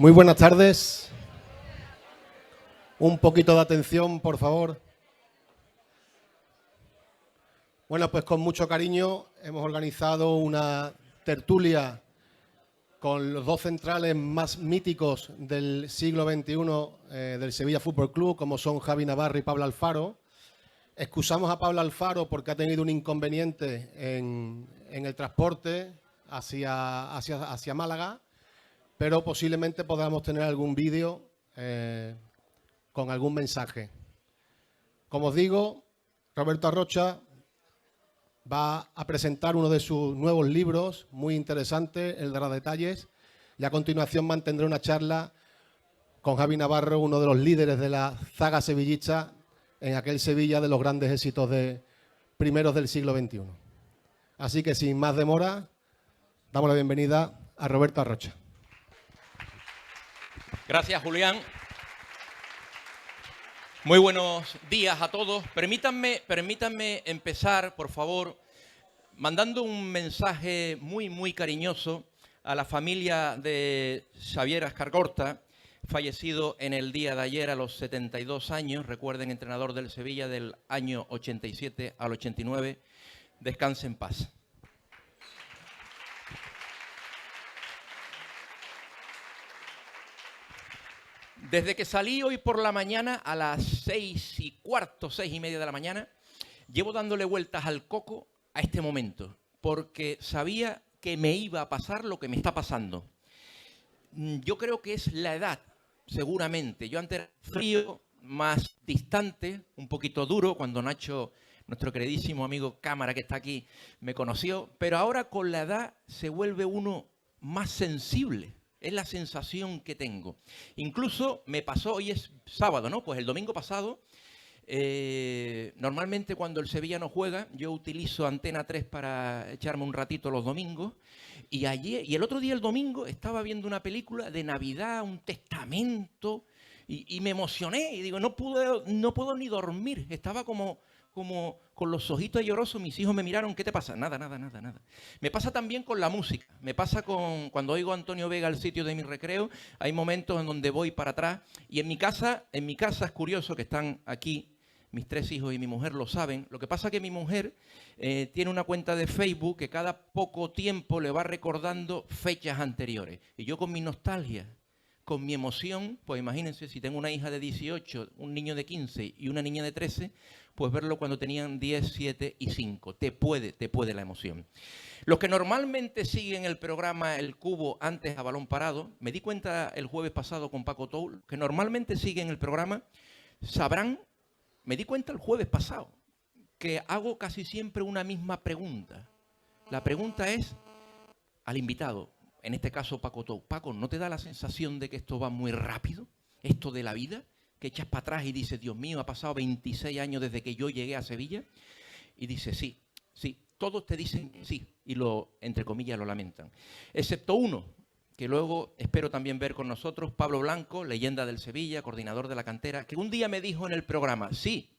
Muy buenas tardes. Un poquito de atención, por favor. Bueno, pues con mucho cariño hemos organizado una tertulia con los dos centrales más míticos del siglo XXI del Sevilla Fútbol Club, como son Javi Navarro y Pablo Alfaro. Excusamos a Pablo Alfaro porque ha tenido un inconveniente en el transporte hacia Málaga, pero posiblemente podamos tener algún vídeo con algún mensaje. Como os digo, Roberto Arrocha va a presentar uno de sus nuevos libros, muy interesante, el de los detalles, y a continuación mantendré una charla con Javi Navarro, uno de los líderes de la zaga sevillista en aquel Sevilla de los grandes éxitos de primeros del siglo XXI. Así que sin más demora, damos la bienvenida a Roberto Arrocha. Gracias, Julián. Muy buenos días a todos. Permítanme empezar, por favor, mandando un mensaje muy cariñoso a la familia de Xavier Escargorta, fallecido en el día de ayer a los 72 años. Recuerden, entrenador del Sevilla del año 87 al 89. Descanse en paz. Desde que salí hoy por la mañana a las 6:15, 6:30 de la mañana, llevo dándole vueltas al coco a este momento, porque sabía que me iba a pasar lo que me está pasando. Yo creo que es la edad, seguramente. Yo antes era frío, más distante, un poquito duro, cuando Nacho, nuestro queridísimo amigo cámara que está aquí, me conoció, pero ahora con la edad se vuelve uno más sensible. Es la sensación que tengo. Incluso me pasó, hoy es sábado, ¿no? Pues el domingo pasado, normalmente cuando el Sevilla no juega, yo utilizo Antena 3 para echarme un ratito los domingos. Y el otro día, el domingo, estaba viendo una película de Navidad, un testamento, y me emocioné. Y digo, no puedo ni dormir. Estaba como con los ojitos llorosos. Mis hijos me miraron, ¿qué te pasa? Nada. Me pasa también con la música. Me pasa cuando oigo a Antonio Vega, El sitio de mi recreo. Hay momentos en donde voy para atrás. Y en mi casa es curioso que están aquí. Mis 3 hijos y mi mujer lo saben. Lo que pasa es que mi mujer tiene una cuenta de Facebook que cada poco tiempo le va recordando fechas anteriores. Y yo con mi nostalgia, con mi emoción, pues imagínense, si tengo una hija de 18, un niño de 15 y una niña de 13, pues verlo cuando tenían 10, 7 y 5. Te puede la emoción. Los que normalmente siguen el programa El Cubo antes a balón parado, me di cuenta el jueves pasado con Paco Toul, que normalmente siguen el programa, sabrán, me di cuenta el jueves pasado, que hago casi siempre una misma pregunta. La pregunta es al invitado, en este caso Paco Toul. Paco, ¿no te da la sensación de que esto va muy rápido? Esto de la vida, que echas para atrás y dices, Dios mío, ha pasado 26 años desde que yo llegué a Sevilla. Y dices, sí, todos te dicen sí, y entre comillas, lo lamentan. Excepto uno, que luego espero también ver con nosotros, Pablo Blanco, leyenda del Sevilla, coordinador de la cantera, que un día me dijo en el programa, sí,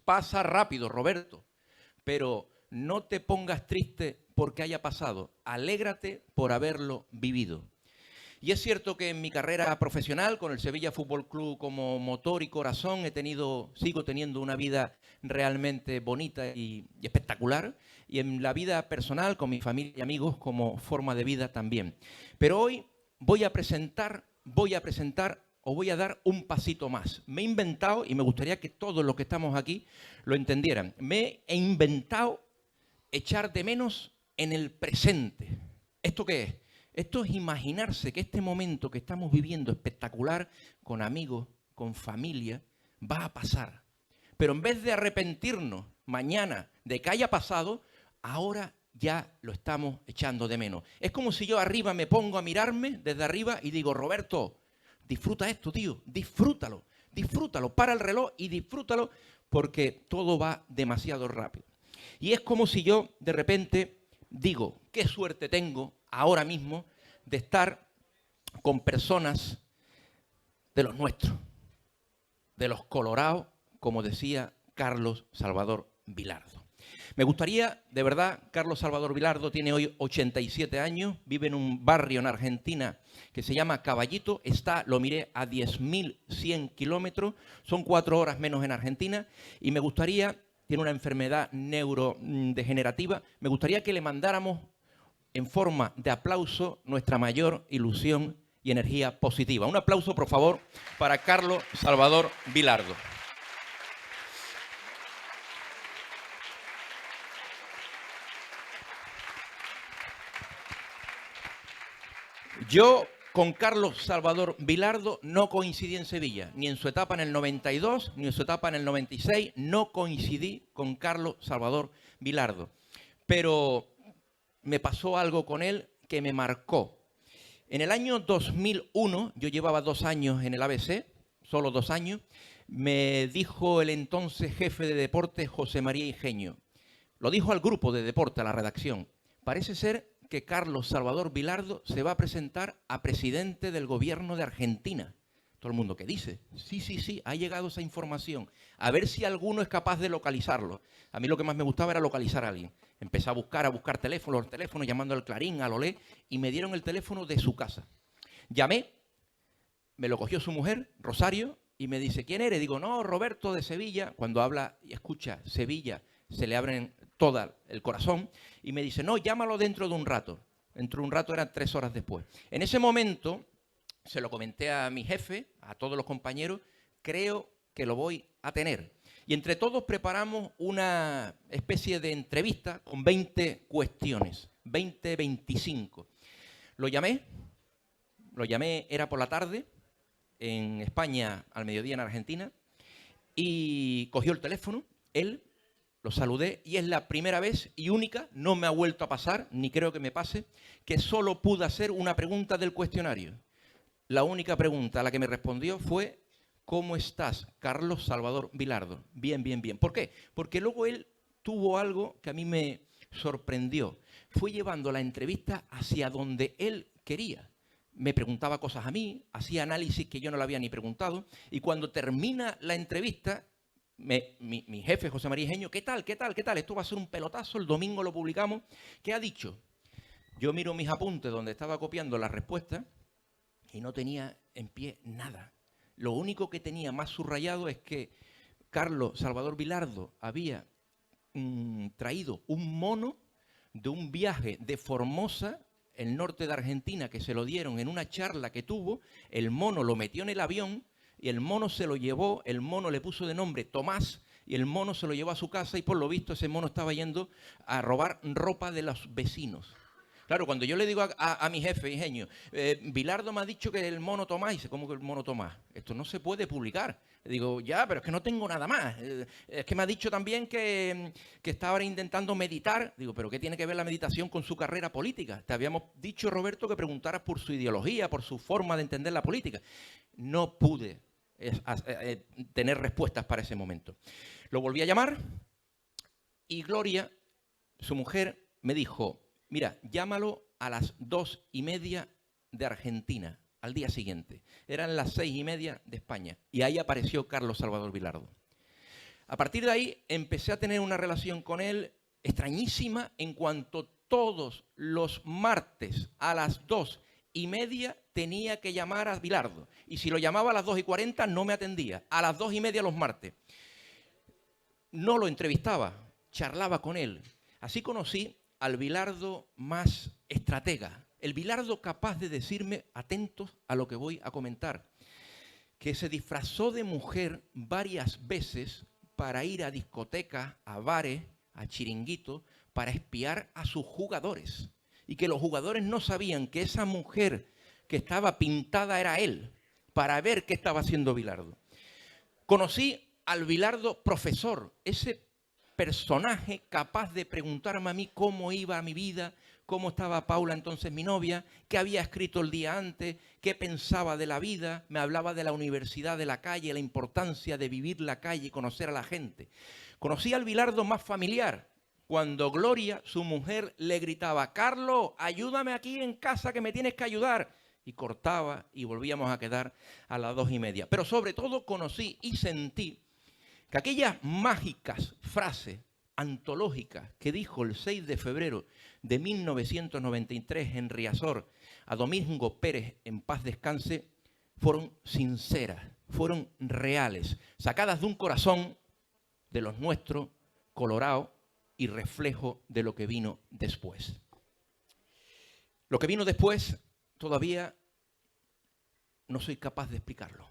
pasa rápido, Roberto, pero no te pongas triste porque haya pasado, alégrate por haberlo vivido. Y es cierto que en mi carrera profesional, con el Sevilla Fútbol Club como motor y corazón, sigo teniendo una vida realmente bonita y espectacular. Y en la vida personal, con mi familia y amigos, como forma de vida también. Pero hoy voy a dar un pasito más. Me he inventado, y me gustaría que todos los que estamos aquí lo entendieran, me he inventado echar de menos en el presente. ¿Esto qué es? Esto es imaginarse que este momento que estamos viviendo espectacular, con amigos, con familia, va a pasar. Pero en vez de arrepentirnos mañana de que haya pasado, ahora ya lo estamos echando de menos. Es como si yo arriba me pongo a mirarme desde arriba y digo, Roberto, disfruta esto, tío, disfrútalo, para el reloj y disfrútalo porque todo va demasiado rápido. Y es como si yo de repente digo, qué suerte tengo ahora mismo de estar con personas de los nuestros, de los colorados, como decía Carlos Salvador Vilardo. Me gustaría, de verdad, Carlos Salvador Vilardo tiene hoy 87 años, vive en un barrio en Argentina que se llama Caballito, está, lo miré, a 10.100 kilómetros, son 4 horas menos en Argentina, y me gustaría, tiene una enfermedad neurodegenerativa, me gustaría que le mandáramos en forma de aplauso nuestra mayor ilusión y energía positiva. Un aplauso, por favor, para Carlos Salvador Vilardo. Yo con Carlos Salvador Vilardo no coincidí en Sevilla, ni en su etapa en el 92, ni en su etapa en el 96, no coincidí con Carlos Salvador Vilardo. Pero me pasó algo con él que me marcó. En el año 2001, yo llevaba 2 años en el ABC, solo 2 años, me dijo el entonces jefe de deportes, José María Ingenio, lo dijo al grupo de deporte, a la redacción, parece ser que Carlos Salvador Vilardo se va a presentar a presidente del gobierno de Argentina. Todo el mundo, ¿qué dice? Sí, ha llegado esa información. A ver si alguno es capaz de localizarlo. A mí lo que más me gustaba era localizar a alguien. Empecé a buscar teléfonos, llamando al Clarín, al Olé, y me dieron el teléfono de su casa. Llamé, me lo cogió su mujer, Rosario, y me dice, ¿quién eres? Digo, no, Roberto de Sevilla. Cuando habla y escucha Sevilla, se le abren todo el corazón, y me dice, no, llámalo dentro de un rato. Dentro de un rato eran 3 horas después. En ese momento se lo comenté a mi jefe, a todos los compañeros, creo que lo voy a tener. Y entre todos preparamos una especie de entrevista con 20 cuestiones, 25. Lo llamé, era por la tarde, en España, al mediodía en Argentina, y cogió el teléfono, él, lo saludé, y es la primera vez y única, no me ha vuelto a pasar, ni creo que me pase, que solo pude hacer una pregunta del cuestionario. La única pregunta a la que me respondió fue, ¿cómo estás, Carlos Salvador Vilardo? Bien. ¿Por qué? Porque luego él tuvo algo que a mí me sorprendió. Fue llevando la entrevista hacia donde él quería. Me preguntaba cosas a mí, hacía análisis que yo no le había ni preguntado, y cuando termina la entrevista, mi jefe, José María Ingenio, ¿qué tal? Esto va a ser un pelotazo, el domingo lo publicamos. ¿Qué ha dicho? Yo miro mis apuntes donde estaba copiando la respuesta, y no tenía en pie nada. Lo único que tenía más subrayado es que Carlos Salvador Vilardo había traído un mono de un viaje de Formosa, el norte de Argentina, que se lo dieron en una charla que tuvo. El mono lo metió en el avión y el mono se lo llevó, el mono le puso de nombre Tomás, y el mono se lo llevó a su casa, y por lo visto ese mono estaba yendo a robar ropa de los vecinos. Claro, cuando yo le digo a mi jefe, Ingenio, Vilardo me ha dicho que el mono Tomás, dice, ¿cómo que el mono Tomás? Esto no se puede publicar. Le digo, ya, pero es que no tengo nada más. Es que me ha dicho también que está ahora intentando meditar. Digo, ¿pero qué tiene que ver la meditación con su carrera política? Te habíamos dicho, Roberto, que preguntaras por su ideología, por su forma de entender la política. No pude tener respuestas para ese momento. Lo volví a llamar y Gloria, su mujer, me dijo, mira, llámalo a las 2:30 de Argentina, al día siguiente. Eran las 6:30 de España. Y ahí apareció Carlos Salvador Vilardo. A partir de ahí empecé a tener una relación con él extrañísima, en cuanto todos los martes a las 2:30 tenía que llamar a Vilardo. Y si lo llamaba a las 2:40 no me atendía. A las 2:30 los martes. No lo entrevistaba, charlaba con él. Así conocí al Vilardo más estratega, el Vilardo capaz de decirme, atentos a lo que voy a comentar, que se disfrazó de mujer varias veces para ir a discotecas, a bares, a chiringuitos, para espiar a sus jugadores, y que los jugadores no sabían que esa mujer que estaba pintada era él, para ver qué estaba haciendo Vilardo. Conocí al Vilardo profesor, ese personaje capaz de preguntarme a mí cómo iba mi vida, cómo estaba Paula, entonces mi novia, qué había escrito el día antes, qué pensaba de la vida. Me hablaba de la universidad de la calle, la importancia de vivir la calle y conocer a la gente. Conocí al Vilardo más familiar, cuando Gloria, su mujer, le gritaba, Carlos, ayúdame aquí en casa que me tienes que ayudar. Y cortaba y volvíamos a quedar a las 2:30. Pero sobre todo conocí y sentí que aquellas mágicas frases antológicas que dijo el 6 de febrero de 1993 en Riazor a Domingo Pérez, en paz descanse, fueron sinceras, fueron reales, sacadas de un corazón de los nuestros, colorado y reflejo de lo que vino después. Lo que vino después todavía no soy capaz de explicarlo.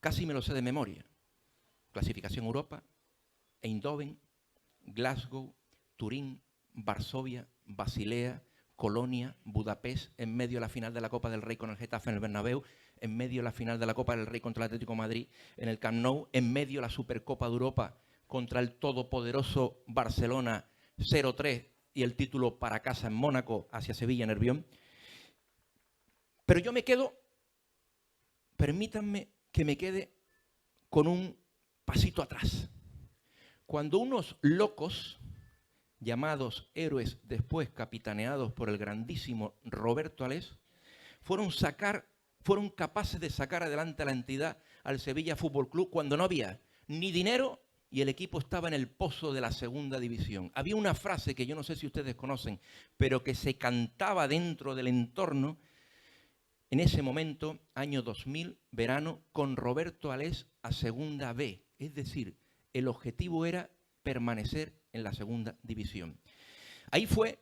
Casi me lo sé de memoria. Clasificación Europa, Eindhoven, Glasgow, Turín, Varsovia, Basilea, Colonia, Budapest, en medio de la final de la Copa del Rey con el Getafe en el Bernabéu, en medio de la final de la Copa del Rey contra el Atlético de Madrid en el Camp Nou, en medio de la Supercopa de Europa contra el todopoderoso Barcelona 0-3 y el título para casa en Mónaco hacia Sevilla, Nervión. Pero yo me quedo, permítanme que me quede con un pasito atrás. Cuando unos locos, llamados héroes después capitaneados por el grandísimo Roberto Alés, fueron capaces de sacar adelante a la entidad, al Sevilla Fútbol Club, cuando no había ni dinero y el equipo estaba en el pozo de la segunda división. Había una frase que yo no sé si ustedes conocen, pero que se cantaba dentro del entorno en ese momento, año 2000, verano, con Roberto Alés a segunda B. Es decir, el objetivo era permanecer en la segunda división. Ahí fue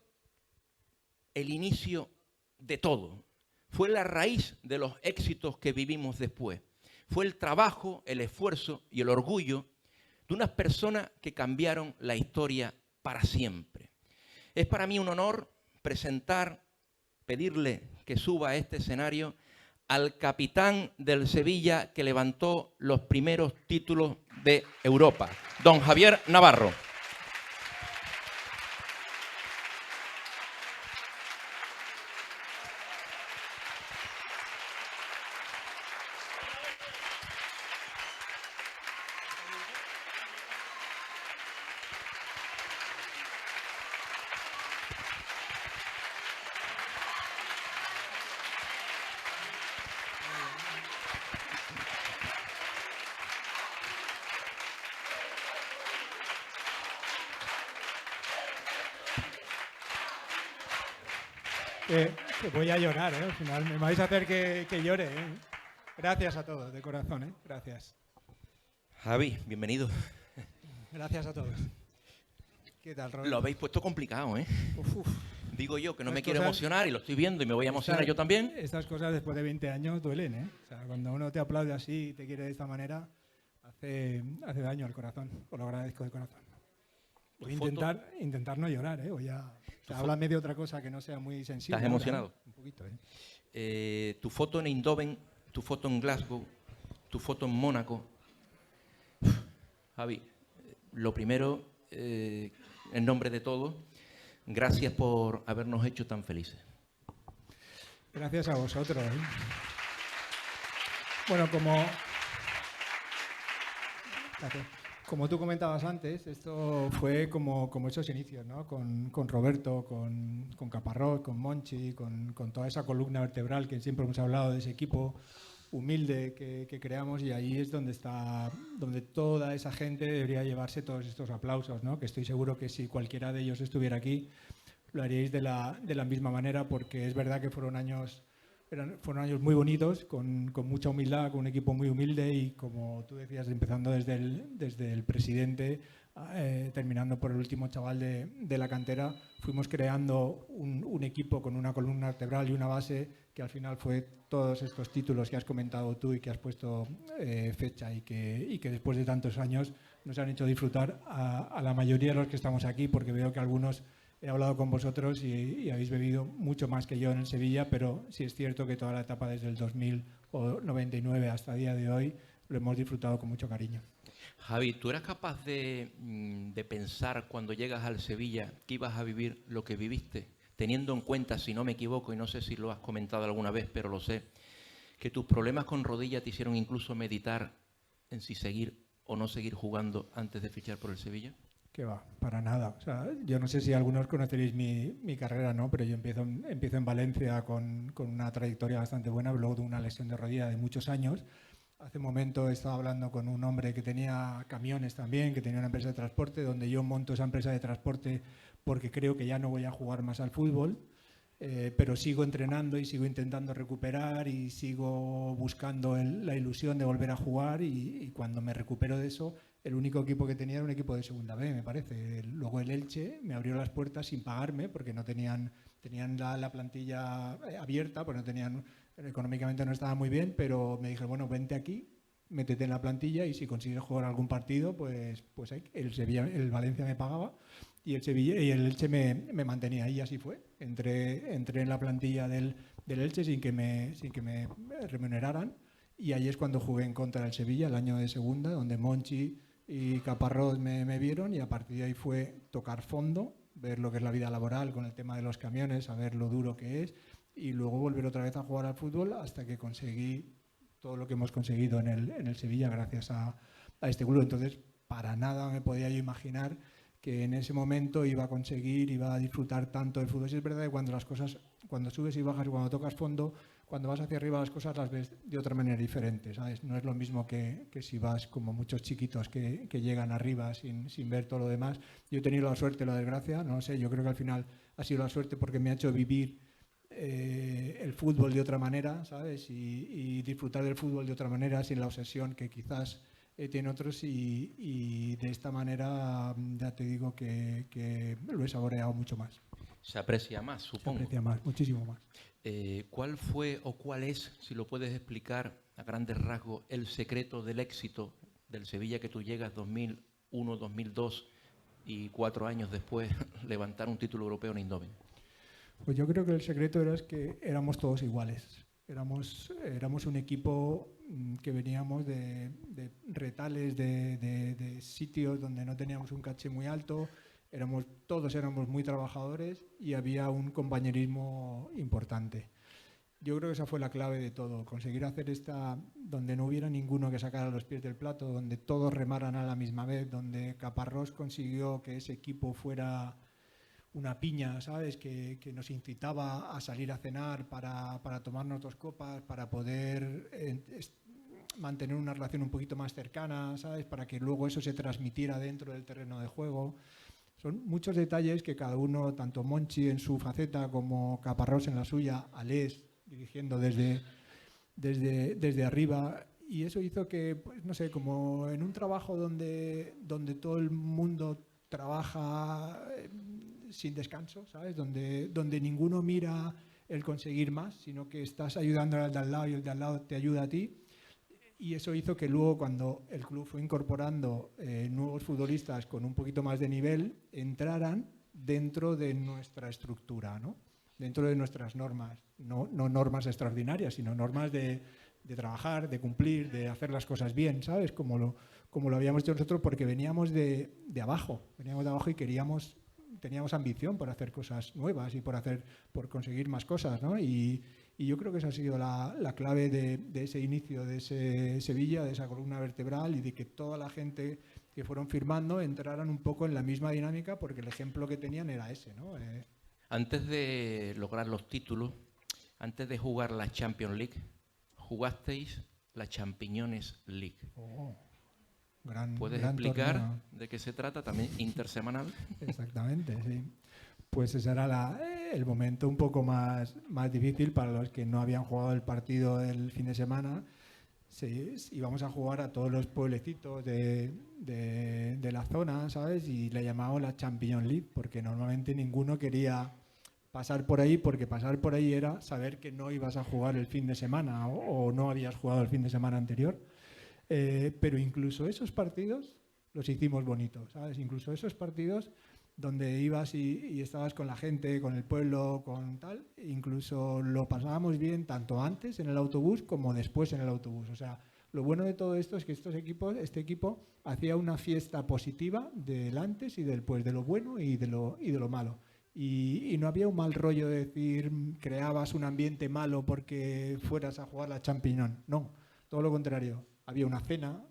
el inicio de todo. Fue la raíz de los éxitos que vivimos después. Fue el trabajo, el esfuerzo y el orgullo de unas personas que cambiaron la historia para siempre. Es para mí un honor pedirle que suba a este escenario al capitán del Sevilla que levantó los primeros títulos de Europa, don Javier Navarro. Que voy a llorar, al final me vais a hacer que llore. Gracias a todos, de corazón. Gracias. Javi, bienvenido. Gracias a todos. ¿Qué tal, Roberto? Lo habéis puesto complicado, ¿eh? Uf. Digo yo que no Estas me quiero cosas- emocionar y lo estoy viendo y me voy a emocionar yo también. Estas cosas después de 20 años duelen, ¿eh? O sea, cuando uno te aplaude así y te quiere de esta manera, hace daño al corazón. Os lo agradezco de corazón. Voy a intentar no llorar, ¿eh? Háblame de otra cosa que no sea muy sensible. ¿Estás emocionado? Un poquito, ¿eh? Tu foto en Eindhoven, tu foto en Glasgow, tu foto en Mónaco. Javi, lo primero, en nombre de todos, gracias por habernos hecho tan felices. Gracias a vosotros, ¿eh? Bueno, como tú comentabas antes, esto fue como esos inicios, ¿no? Con Roberto, con Caparrós, con Monchi, con toda esa columna vertebral que siempre hemos hablado de ese equipo humilde que creamos, y ahí es donde toda esa gente debería llevarse todos estos aplausos, ¿no? Que estoy seguro que si cualquiera de ellos estuviera aquí lo haríais de la misma manera, porque es verdad que fueron años muy bonitos, con mucha humildad, con un equipo muy humilde y, como tú decías, empezando desde el presidente, terminando por el último chaval de la cantera, fuimos creando un equipo con una columna vertebral y una base que al final fue todos estos títulos que has comentado tú y que has puesto fecha y que después de tantos años nos han hecho disfrutar a la mayoría de los que estamos aquí, porque veo que algunos he hablado con vosotros y habéis bebido mucho más que yo en el Sevilla, pero sí es cierto que toda la etapa desde el 2000 o 99 hasta el día de hoy lo hemos disfrutado con mucho cariño. Javi, ¿tú eras capaz de pensar cuando llegas al Sevilla que ibas a vivir lo que viviste? Teniendo en cuenta, si no me equivoco, y no sé si lo has comentado alguna vez, pero lo sé, que tus problemas con rodilla te hicieron incluso meditar en si seguir o no seguir jugando antes de fichar por el Sevilla. Que va, para nada. O sea, yo no sé si algunos conoceréis mi carrera, ¿no? Pero yo empiezo en Valencia con una trayectoria bastante buena, luego de una lesión de rodilla de muchos años. Hace un momento estaba hablando con un hombre que tenía camiones también, que tenía una empresa de transporte, donde yo monto esa empresa de transporte porque creo que ya no voy a jugar más al fútbol, pero sigo entrenando y sigo intentando recuperar y sigo buscando la ilusión de volver a jugar y cuando me recupero de eso, el único equipo que tenía era un equipo de segunda B, me parece. Luego el Elche me abrió las puertas sin pagarme porque no tenían la plantilla abierta, pues no tenían, económicamente no estaba muy bien, pero me dijeron, bueno, vente aquí, métete en la plantilla y si consigues jugar algún partido, pues el Valencia me pagaba y el Elche me mantenía y así fue. Entré en la plantilla del Elche sin que me remuneraran y ahí es cuando jugué en contra del Sevilla, el año de segunda, donde Monchi y Caparrós me vieron y a partir de ahí fue tocar fondo, ver lo que es la vida laboral con el tema de los camiones, saber lo duro que es y luego volver otra vez a jugar al fútbol hasta que conseguí todo lo que hemos conseguido en el Sevilla gracias a este club. Entonces, para nada me podía yo imaginar que en ese momento iba a disfrutar tanto del fútbol. Sí, es verdad que cuando subes y bajas, cuando tocas fondo, cuando vas hacia arriba las cosas las ves de otra manera diferente, ¿sabes? No es lo mismo que si vas como muchos chiquitos que llegan arriba sin ver todo lo demás. Yo he tenido la suerte, la desgracia, no lo sé, yo creo que al final ha sido la suerte porque me ha hecho vivir el fútbol de otra manera, ¿sabes? Y disfrutar del fútbol de otra manera sin la obsesión que quizás tienen otros y de esta manera ya te digo que lo he saboreado mucho más. Se aprecia más, supongo. Se aprecia más, muchísimo más. ¿Cuál fue o cuál es, si lo puedes explicar a grandes rasgos, el secreto del éxito del Sevilla que tú llegas 2001, 2002 y 4 años después levantar un título europeo en Eindhoven? Pues yo creo que el secreto era que éramos todos iguales. Éramos un equipo que veníamos de retales, de sitios donde no teníamos un caché muy alto, todos éramos muy trabajadores y había un compañerismo importante. Yo creo que esa fue la clave de todo, conseguir hacer donde no hubiera ninguno que sacara los pies del plato, donde todos remaran a la misma vez, donde Caparrós consiguió que ese equipo fuera una piña, ¿sabes? Que nos incitaba a salir a cenar para tomarnos 2 copas, para poder mantener una relación un poquito más cercana, ¿sabes? Para que luego eso se transmitiera dentro del terreno de juego. Son muchos detalles que cada uno, tanto Monchi en su faceta como Caparrós en la suya, Alés dirigiendo desde arriba, y eso hizo que, pues, no sé, como en un trabajo donde todo el mundo trabaja sin descanso, ¿sabes? Donde ninguno mira el conseguir más, sino que estás ayudando al de al lado y el de al lado te ayuda a ti. Y eso hizo que luego, cuando el club fue incorporando nuevos futbolistas con un poquito más de nivel, entraran dentro de nuestra estructura, ¿no? Dentro de nuestras normas. No normas extraordinarias, sino normas de trabajar, de cumplir, de hacer las cosas bien, ¿sabes? Como lo habíamos hecho nosotros, porque veníamos de abajo y teníamos ambición por hacer cosas nuevas y por conseguir más cosas, ¿no? Y yo creo que esa ha sido la clave de ese inicio, de ese Sevilla, de esa columna vertebral y de que toda la gente que fueron firmando entraran un poco en la misma dinámica porque el ejemplo que tenían era ese, ¿no? Antes de lograr los títulos, antes de jugar la Champions League, jugasteis la Champiñones League. ¿Puedes explicar torneo. De qué se trata? También intersemanal. Exactamente, sí. Pues ese era el momento un poco más difícil para los que no habían jugado el partido el fin de semana. Sí, íbamos a jugar a todos los pueblecitos de la zona, ¿sabes? Y le llamamos la Champions League porque normalmente ninguno quería pasar por ahí, porque pasar por ahí era saber que no ibas a jugar el fin de semana o no habías jugado el fin de semana anterior. Pero incluso esos partidos los hicimos bonitos, ¿sabes? Incluso esos partidos donde ibas y estabas con la gente, con el pueblo, con tal, incluso lo pasábamos bien tanto antes en el autobús como después en el autobús. O sea, lo bueno de todo esto es que este equipo hacía una fiesta positiva del antes y del después, de lo bueno y de lo malo. Y no había un mal rollo de decir creabas un ambiente malo porque fueras a jugar la Champions. No, todo lo contrario. Había una cena,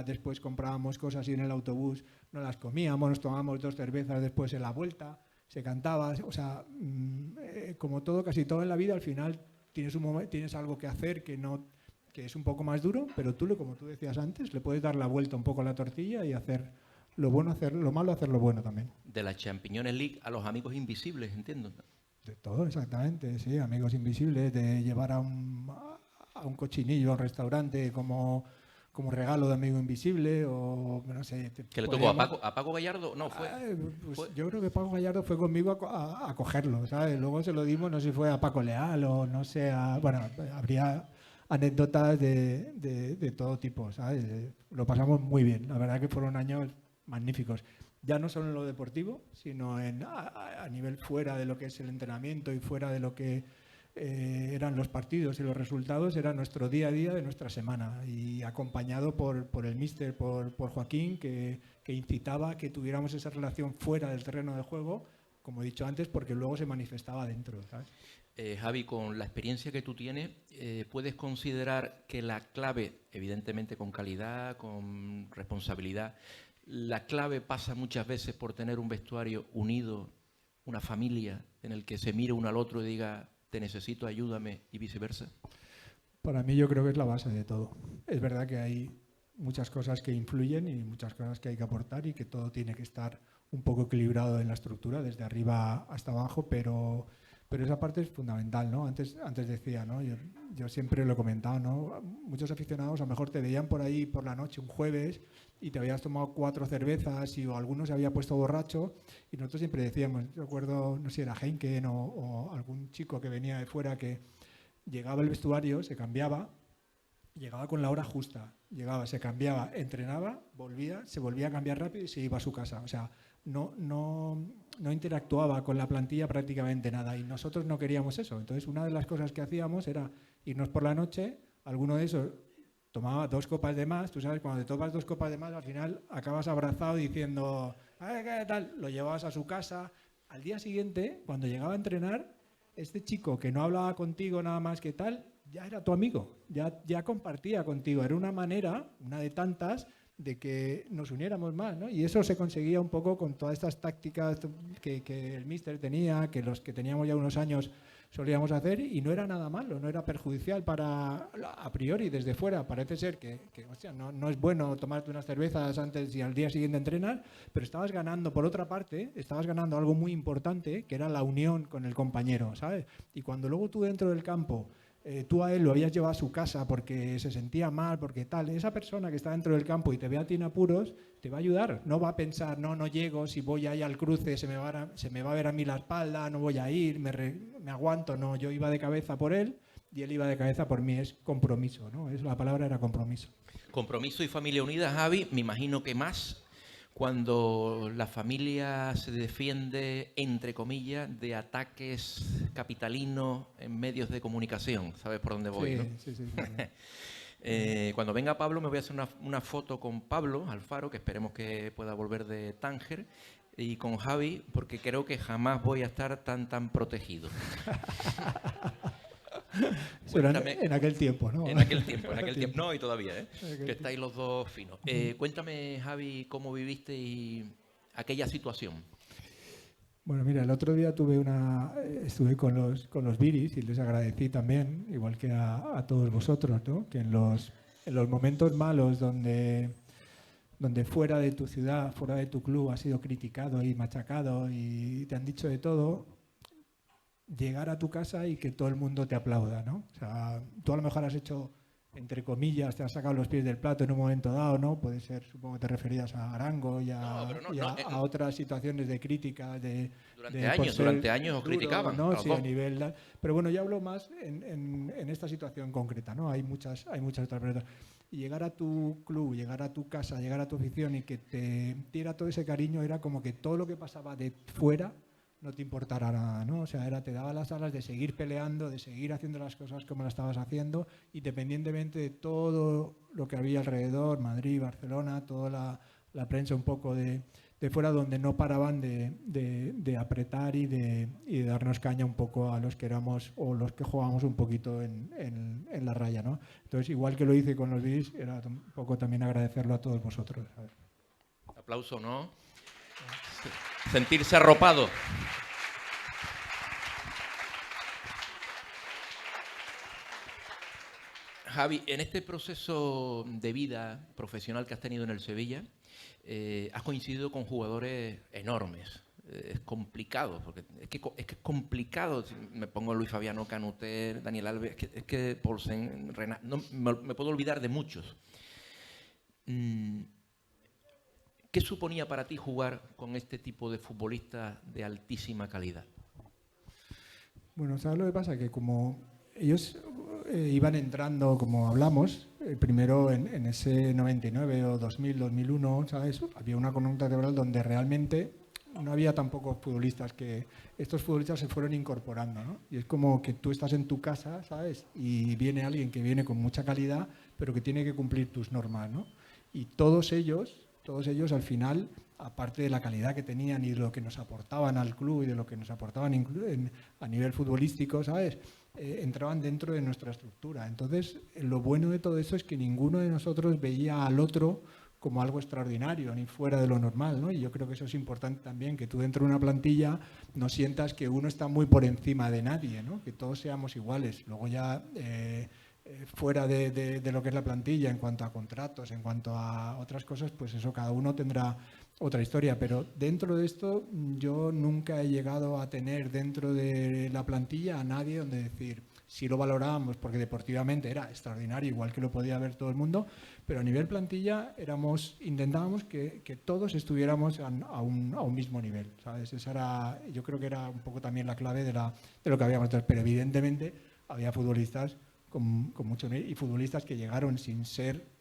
después comprábamos cosas y en el autobús no las comíamos, nos tomábamos 2 cervezas después en la vuelta, se cantaba, o sea, como todo, casi todo en la vida, al final tienes algo que hacer que que es un poco más duro, pero tú, como tú decías antes, le puedes dar la vuelta un poco a la tortilla y hacer lo bueno, hacer lo malo, hacer lo bueno también. De la Champiñones League a los amigos invisibles, entiendo. De todo, exactamente, sí, amigos invisibles, de llevar a un cochinillo a un restaurante como regalo de amigo invisible, o no sé. ¿Que le tocó a Paco Gallardo? No, fue. Pues yo creo que Paco Gallardo fue conmigo a cogerlo, ¿sabes? Luego se lo dimos, no sé si fue a Paco Leal o no sé, bueno, habría anécdotas de todo tipo, ¿sabes? Lo pasamos muy bien, la verdad que fueron años magníficos. Ya no solo en lo deportivo, sino a nivel fuera de lo que es el entrenamiento y fuera de lo que eran los partidos y los resultados, era nuestro día a día de nuestra semana, y acompañado por el míster, por Joaquín, que incitaba a que tuviéramos esa relación fuera del terreno de juego, como he dicho antes, porque luego se manifestaba dentro, ¿sabes? Javi, con la experiencia que tú tienes, ¿puedes considerar que la clave, evidentemente con calidad, con responsabilidad, la clave pasa muchas veces por tener un vestuario unido, una familia en el que se mire uno al otro y diga te necesito, ayúdame, y viceversa? Para mí yo creo que es la base de todo. Es verdad que hay muchas cosas que influyen y muchas cosas que hay que aportar y que todo tiene que estar un poco equilibrado en la estructura, desde arriba hasta abajo, pero esa parte es fundamental, ¿no? Antes decía, ¿no? Yo siempre lo he comentado, ¿no? Muchos aficionados a lo mejor te veían por ahí por la noche un jueves y te habías tomado 4 cervezas o alguno se había puesto borracho, y nosotros siempre decíamos, recuerdo, no sé si era Heineken o algún chico que venía de fuera, que llegaba al vestuario, se cambiaba, llegaba con la hora justa, llegaba, se cambiaba, entrenaba, se volvía a cambiar rápido y se iba a su casa. O sea, no interactuaba con la plantilla prácticamente nada, y nosotros no queríamos eso. Entonces, una de las cosas que hacíamos era irnos por la noche, alguno de esos tomaba 2 copas de más. Tú sabes, cuando te tomas 2 copas de más, al final acabas abrazado diciendo, ¿qué tal? Lo llevabas a su casa. Al día siguiente, cuando llegaba a entrenar, este chico que no hablaba contigo nada más que tal, ya era tu amigo, ya compartía contigo. Era una manera, una de tantas, de que nos uniéramos más, ¿no? Y eso se conseguía un poco con todas estas tácticas que el míster tenía, que los que teníamos ya unos años solíamos hacer, y no era nada malo, no era perjudicial a priori desde fuera. Parece ser que hostia, no es bueno tomarte unas cervezas antes y al día siguiente entrenar, pero estabas ganando, por otra parte, estabas ganando algo muy importante, que era la unión con el compañero, ¿sabes? Y cuando luego tú dentro del campo, tú a él lo habías llevado a su casa porque se sentía mal, porque tal, esa persona que está dentro del campo y te ve a ti en apuros, te va a ayudar. No va a pensar, no llego, si voy ahí al cruce se me va a ver a mí la espalda, no voy a ir, me aguanto. No, yo iba de cabeza por él y él iba de cabeza por mí. Es compromiso, ¿no? La palabra era compromiso. Compromiso y familia unida, Javi, me imagino que más cuando la familia se defiende, entre comillas, de ataques capitalinos en medios de comunicación. ¿Sabes por dónde voy, sí, no? Sí. Cuando venga Pablo me voy a hacer una foto con Pablo Alfaro, que esperemos que pueda volver de Tánger, y con Javi, porque creo que jamás voy a estar tan protegido. En aquel tiempo, ¿no? En aquel tiempo. No, y todavía, que estáis los dos finos. Cuéntame, Javi, cómo viviste aquella situación. Bueno, mira, el otro día estuve con los Viris y les agradecí también, igual que a todos vosotros, ¿no? Que en los momentos malos donde fuera de tu ciudad, fuera de tu club has sido criticado y machacado y te han dicho de todo, llegar a tu casa y que todo el mundo te aplauda, ¿no? O sea, tú a lo mejor has hecho, entre comillas, te has sacado los pies del plato en un momento dado, ¿no? Puede ser, supongo que te referías a Arango y a otras situaciones de crítica. Durante años os criticaban. ¿No? Sí, a nivel... Pero bueno, yo hablo más en esta situación concreta, ¿no? Hay muchas otras personas. Y llegar a tu club, llegar a tu casa, llegar a tu afición y que te diera todo ese cariño, era como que todo lo que pasaba de fuera no te importara nada, ¿no? O sea, te daba las alas de seguir peleando, de seguir haciendo las cosas como las estabas haciendo, independientemente de todo lo que había alrededor, Madrid, Barcelona, toda la prensa un poco de fuera, donde no paraban de apretar y de darnos caña un poco a los que éramos o los que jugábamos un poquito en la raya, ¿no? Entonces, igual que lo hice con los Viris, era un poco también agradecerlo a todos vosotros. A ver. Aplauso, ¿no? Sentirse arropado. Javi, en este proceso de vida profesional que has tenido en el Sevilla, has coincidido con jugadores enormes. Es complicado, porque es que es complicado. Si me pongo Luis Fabiano, Canuter, Daniel Alves, es que Paulsen, Renat, no, me puedo olvidar de muchos. ¿Qué suponía para ti jugar con este tipo de futbolistas de altísima calidad? Bueno, ¿sabes lo que pasa? Que como ellos iban entrando, como hablamos, primero en ese 99 o 2000, 2001, ¿sabes? Había una columna vertebral donde realmente no había tampoco futbolistas que... Estos futbolistas se fueron incorporando, ¿no? Y es como que tú estás en tu casa, ¿sabes? Y viene alguien que viene con mucha calidad, pero que tiene que cumplir tus normas, ¿no? Y todos ellos al final, aparte de la calidad que tenían y de lo que nos aportaban al club y de lo que nos aportaban a nivel futbolístico, ¿sabes? Entraban dentro de nuestra estructura. Entonces, lo bueno de todo eso es que ninguno de nosotros veía al otro como algo extraordinario, ni fuera de lo normal, ¿no? Y yo creo que eso es importante también, que tú dentro de una plantilla no sientas que uno está muy por encima de nadie, ¿no? Que todos seamos iguales. Luego ya... fuera de lo que es la plantilla, en cuanto a contratos, en cuanto a otras cosas, pues eso cada uno tendrá otra historia. Pero dentro de esto yo nunca he llegado a tener dentro de la plantilla a nadie donde decir, si lo valorábamos porque deportivamente era extraordinario, igual que lo podía ver todo el mundo, pero a nivel plantilla intentábamos que todos estuviéramos a un mismo nivel, ¿sabes? Esa era, yo creo que era un poco también la clave de lo que habíamos hecho. Pero evidentemente había futbolistas con mucho nivel y futbolistas que llegaron sin ser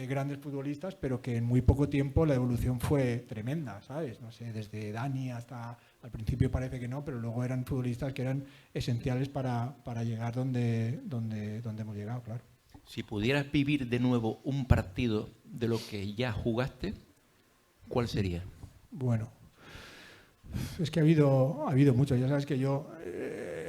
grandes futbolistas, pero que en muy poco tiempo la evolución fue tremenda, ¿sabes? No sé, desde Dani hasta al principio parece que no, pero luego eran futbolistas que eran esenciales para llegar donde hemos llegado, claro. Si pudieras vivir de nuevo un partido de lo que ya jugaste, ¿cuál sería? Bueno, es que ha habido mucho. Ya sabes que yo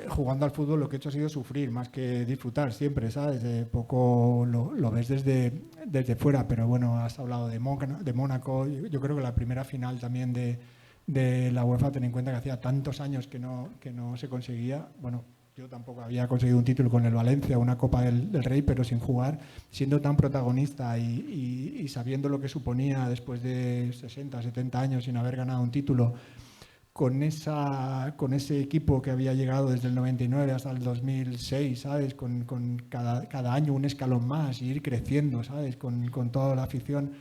jugando al fútbol lo que he hecho ha sido sufrir más que disfrutar siempre, ¿sabes? Poco lo ves desde fuera, pero bueno, has hablado de Mónaco. Yo creo que la primera final también de la UEFA, ten en cuenta que hacía tantos años que no se conseguía. Bueno, yo tampoco había conseguido un título con el Valencia, una Copa del Rey, pero sin jugar, siendo tan protagonista y sabiendo lo que suponía después de 60, 70 años sin haber ganado un título, con ese equipo que había llegado desde el 99 hasta el 2006, ¿sabes? Con cada año un escalón más y ir creciendo, ¿sabes? Con toda la afición.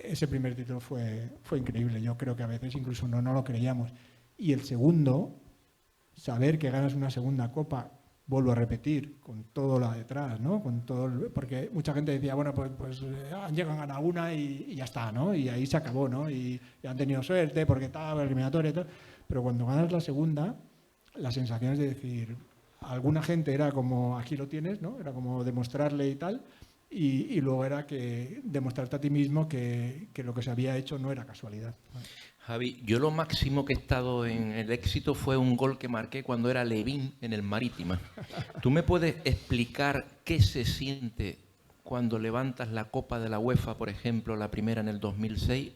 Ese primer título fue increíble. Yo creo que a veces incluso no lo creíamos. Y el segundo, saber que ganas una segunda copa, vuelvo a repetir, con todo lo detrás, ¿no? Porque mucha gente decía, bueno, pues han llegado a ganar una y ya está, ¿no? Y ahí se acabó, ¿no? Y han tenido suerte porque estaba eliminatoria y todo. Pero cuando ganas la segunda, la sensación es de decir, a alguna gente era como, aquí lo tienes, ¿no? Era como demostrarle y tal. Y luego era que demostrarte a ti mismo que lo que se había hecho no era casualidad. Javi, yo lo máximo que he estado en el éxito fue un gol que marqué cuando era Levín en el Marítima. ¿Tú me puedes explicar qué se siente cuando levantas la Copa de la UEFA, por ejemplo, la primera en el 2006?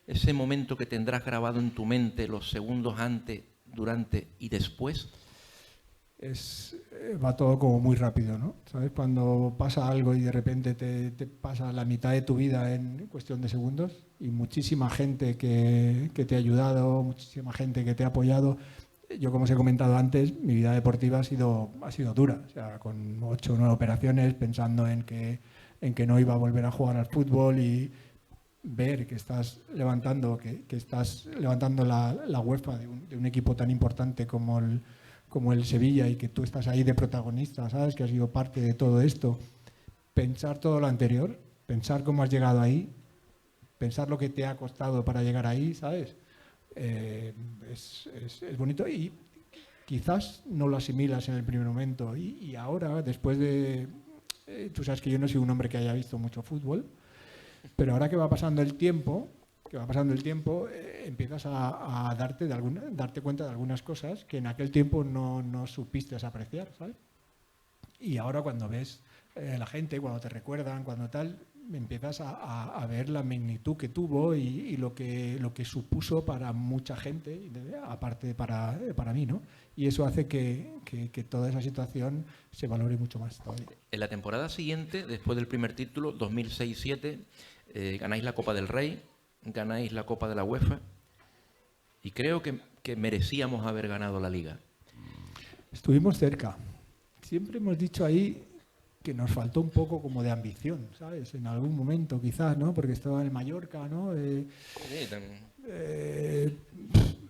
Ese momento que tendrás grabado en tu mente los segundos antes, durante y después. Va todo como muy rápido, ¿no? ¿Sabes? Cuando pasa algo y de repente te pasa la mitad de tu vida en cuestión de segundos y muchísima gente que te ha ayudado, muchísima gente que te ha apoyado. Yo, como os he comentado antes, mi vida deportiva ha sido dura, o sea, con 8 o 9 operaciones, pensando en que no iba a volver a jugar al fútbol y ver que estás levantando la UEFA de un equipo tan importante como el Sevilla y que tú estás ahí de protagonista, ¿sabes? Que has sido parte de todo esto. Pensar todo lo anterior, pensar cómo has llegado ahí, pensar lo que te ha costado para llegar ahí, ¿sabes? Es bonito y quizás no lo asimilas en el primer momento y ahora, después de... tú sabes que yo no soy un hombre que haya visto mucho fútbol, pero ahora que va pasando el tiempo, empiezas a darte cuenta de algunas cosas que en aquel tiempo no supiste apreciar, ¿sabes? Y ahora cuando ves la gente, cuando te recuerdan, cuando tal, empiezas a ver la magnitud que tuvo y lo que supuso para mucha gente, aparte para mí, ¿no? Y eso hace que toda esa situación se valore mucho más todavía. En la temporada siguiente, después del primer título, 2006-07, ganáis la Copa del Rey, ganáis la Copa de la UEFA y creo que merecíamos haber ganado la Liga. Estuvimos cerca. Siempre hemos dicho ahí que nos faltó un poco como de ambición, ¿sabes? En algún momento quizás, ¿no? Porque estaba en el Mallorca, ¿no?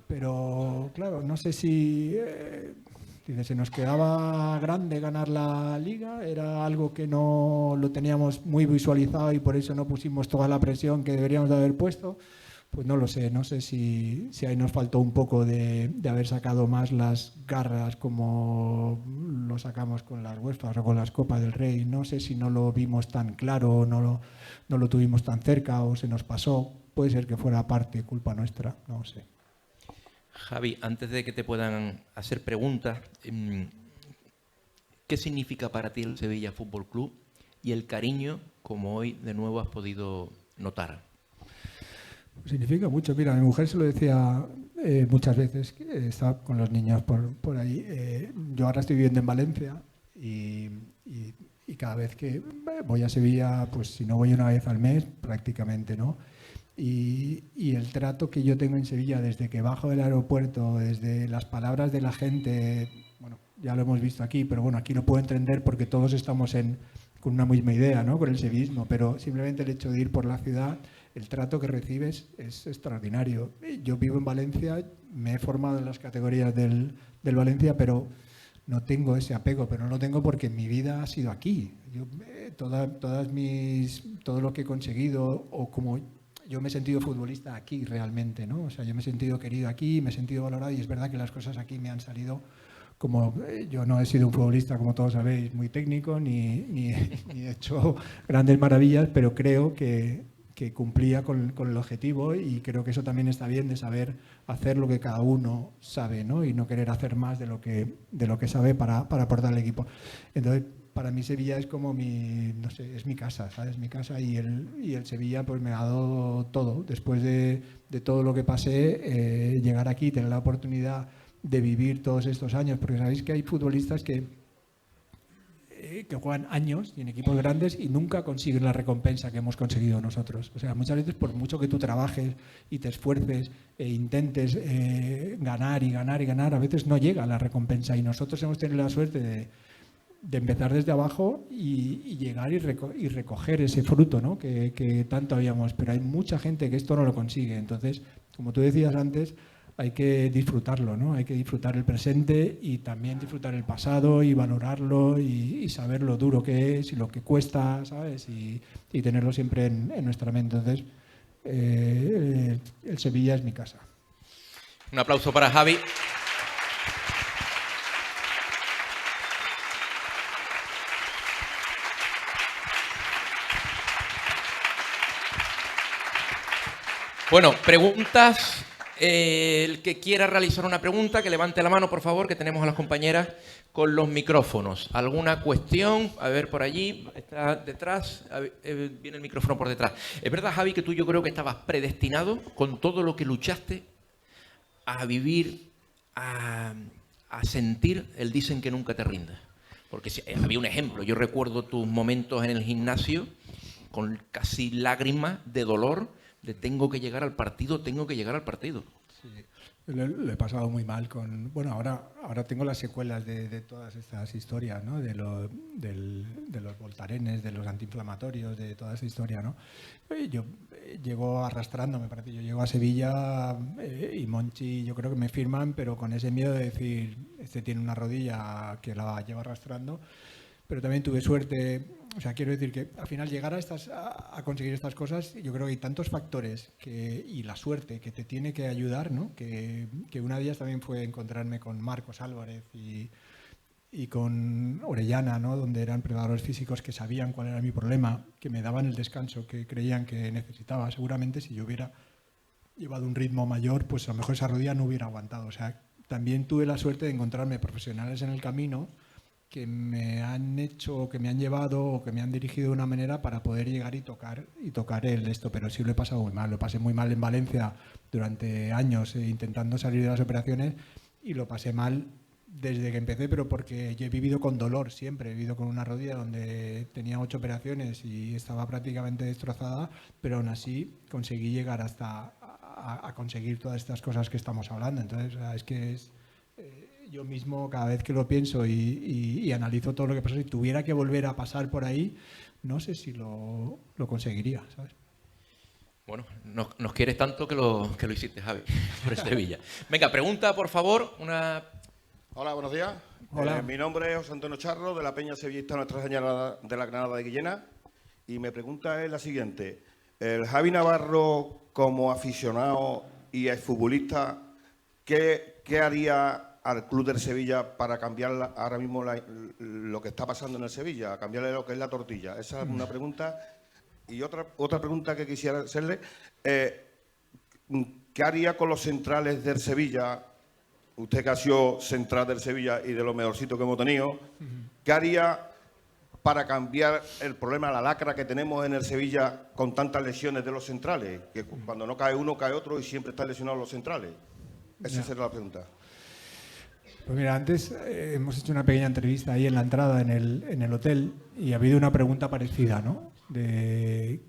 Pero claro, no sé si se nos quedaba grande ganar la Liga, era algo que no lo teníamos muy visualizado y por eso no pusimos toda la presión que deberíamos de haber puesto. Pues no lo sé, no sé si ahí nos faltó un poco de haber sacado más las garras como lo sacamos con las UEFAs o con las Copas del Rey. No sé si no lo vimos tan claro, no lo tuvimos tan cerca o se nos pasó. Puede ser que fuera parte culpa nuestra, no lo sé. Javi, antes de que te puedan hacer preguntas, ¿qué significa para ti el Sevilla Fútbol Club y el cariño, como hoy de nuevo has podido notar? Significa mucho. Mira, a mi mujer se lo decía muchas veces, que estaba con los niños por ahí. Yo ahora estoy viviendo en Valencia y cada vez que voy a Sevilla, pues si no voy una vez al mes, prácticamente, ¿no? Y el trato que yo tengo en Sevilla desde que bajo del aeropuerto, desde las palabras de la gente, bueno, ya lo hemos visto aquí, pero bueno, aquí lo puedo entender porque todos estamos con una misma idea, ¿no? Con el sevillismo, pero simplemente el hecho de ir por la ciudad, el trato que recibes es extraordinario. Yo vivo en Valencia, me he formado en las categorías del Valencia, pero no tengo ese apego, pero no lo tengo porque mi vida ha sido aquí. Yo, todo lo que he conseguido, o como yo me he sentido futbolista aquí realmente, ¿no? O sea, yo me he sentido querido aquí, me he sentido valorado y es verdad que las cosas aquí me han salido como yo no he sido un futbolista, como todos sabéis, muy técnico, ni he hecho grandes maravillas, pero creo que cumplía con el objetivo y creo que eso también está bien de saber hacer lo que cada uno sabe, ¿no? Y no querer hacer más de lo que sabe para aportar al equipo. Entonces, para mí Sevilla es como no sé, es mi casa, ¿sabes? Mi casa y el Sevilla pues me ha dado todo. Después de todo lo que pasé, llegar aquí, tener la oportunidad de vivir todos estos años, porque sabéis que hay futbolistas que juegan años y en equipos grandes y nunca consiguen la recompensa que hemos conseguido nosotros. O sea, muchas veces por mucho que tú trabajes y te esfuerces e intentes ganar y ganar y ganar, a veces no llega la recompensa y nosotros hemos tenido la suerte de empezar desde abajo y llegar y recoger ese fruto, ¿no? que tanto habíamos, pero hay mucha gente que esto no lo consigue. Entonces, como tú decías antes, hay que disfrutarlo, ¿no? Hay que disfrutar el presente y también disfrutar el pasado y valorarlo y saber lo duro que es y lo que cuesta, ¿sabes? Y tenerlo siempre en nuestra mente. Entonces, el Sevilla es mi casa. Un aplauso para Javi. Bueno, preguntas. El que quiera realizar una pregunta, que levante la mano, por favor, que tenemos a las compañeras con los micrófonos. ¿Alguna cuestión? A ver, por allí, está detrás, viene el micrófono por detrás. ¿Es verdad, Javi, que tú yo creo que estabas predestinado con todo lo que luchaste a vivir, a sentir el dicen que nunca te rindas? Porque había un ejemplo, yo recuerdo tus momentos en el gimnasio con casi lágrimas de dolor, de tengo que llegar al partido, tengo que llegar al partido. Sí, lo he pasado muy mal con... Bueno, ahora tengo las secuelas de todas estas historias, ¿no? De los voltarenes, de los antiinflamatorios, de toda esa historia, ¿no? Yo llego arrastrando, me parece. Yo llego a Sevilla y Monchi yo creo que me firman, pero con ese miedo de decir, este tiene una rodilla que la lleva arrastrando. Pero también tuve suerte, o sea, quiero decir que al final llegar a conseguir estas cosas, yo creo que hay tantos factores y la suerte que te tiene que ayudar, ¿no? Que una de ellas también fue encontrarme con Marcos Álvarez y con Orellana, ¿no? Donde eran preparadores físicos que sabían cuál era mi problema, que me daban el descanso que creían que necesitaba. Seguramente si yo hubiera llevado un ritmo mayor, pues a lo mejor esa rodilla no hubiera aguantado. O sea, también tuve la suerte de encontrarme profesionales en el camino me han hecho, o que me han llevado, o que me han dirigido de una manera para poder llegar y tocar esto. Pero sí lo he pasado muy mal. Lo pasé muy mal en Valencia durante años intentando salir de las operaciones, y lo pasé mal desde que empecé, pero porque yo he vivido con dolor siempre. He vivido con una rodilla donde tenía 8 operaciones y estaba prácticamente destrozada, pero aún así conseguí llegar hasta a conseguir todas estas cosas que estamos hablando. Entonces, es que yo mismo, cada vez que lo pienso y analizo todo lo que pasó, si tuviera que volver a pasar por ahí, no sé si lo conseguiría, ¿sabes? Bueno, nos quieres tanto que lo hiciste, Javi, por Sevilla. Venga, pregunta, por favor, una... Hola, buenos días. Hola. Mi nombre es José Antonio Charro, de la Peña Sevillista Nuestra Señora de la Granada de Guillena, y mi pregunta es la siguiente. El Javi Navarro, como aficionado y exfutbolista, ¿qué haría al club del Sevilla para cambiar ahora mismo lo que está pasando en el Sevilla, cambiarle lo que es la tortilla? Esa es una pregunta. Y otra pregunta que quisiera hacerle, ¿qué haría con los centrales del Sevilla? Usted que ha sido central del Sevilla y de lo mejorcito que hemos tenido, ¿qué haría para cambiar el problema, la lacra que tenemos en el Sevilla con tantas lesiones de los centrales? Que cuando no cae uno, cae otro y siempre están lesionados los centrales. Esa sería la pregunta. Pues mira, antes hemos hecho una pequeña entrevista ahí en la entrada en el hotel, y ha habido una pregunta parecida, ¿no? De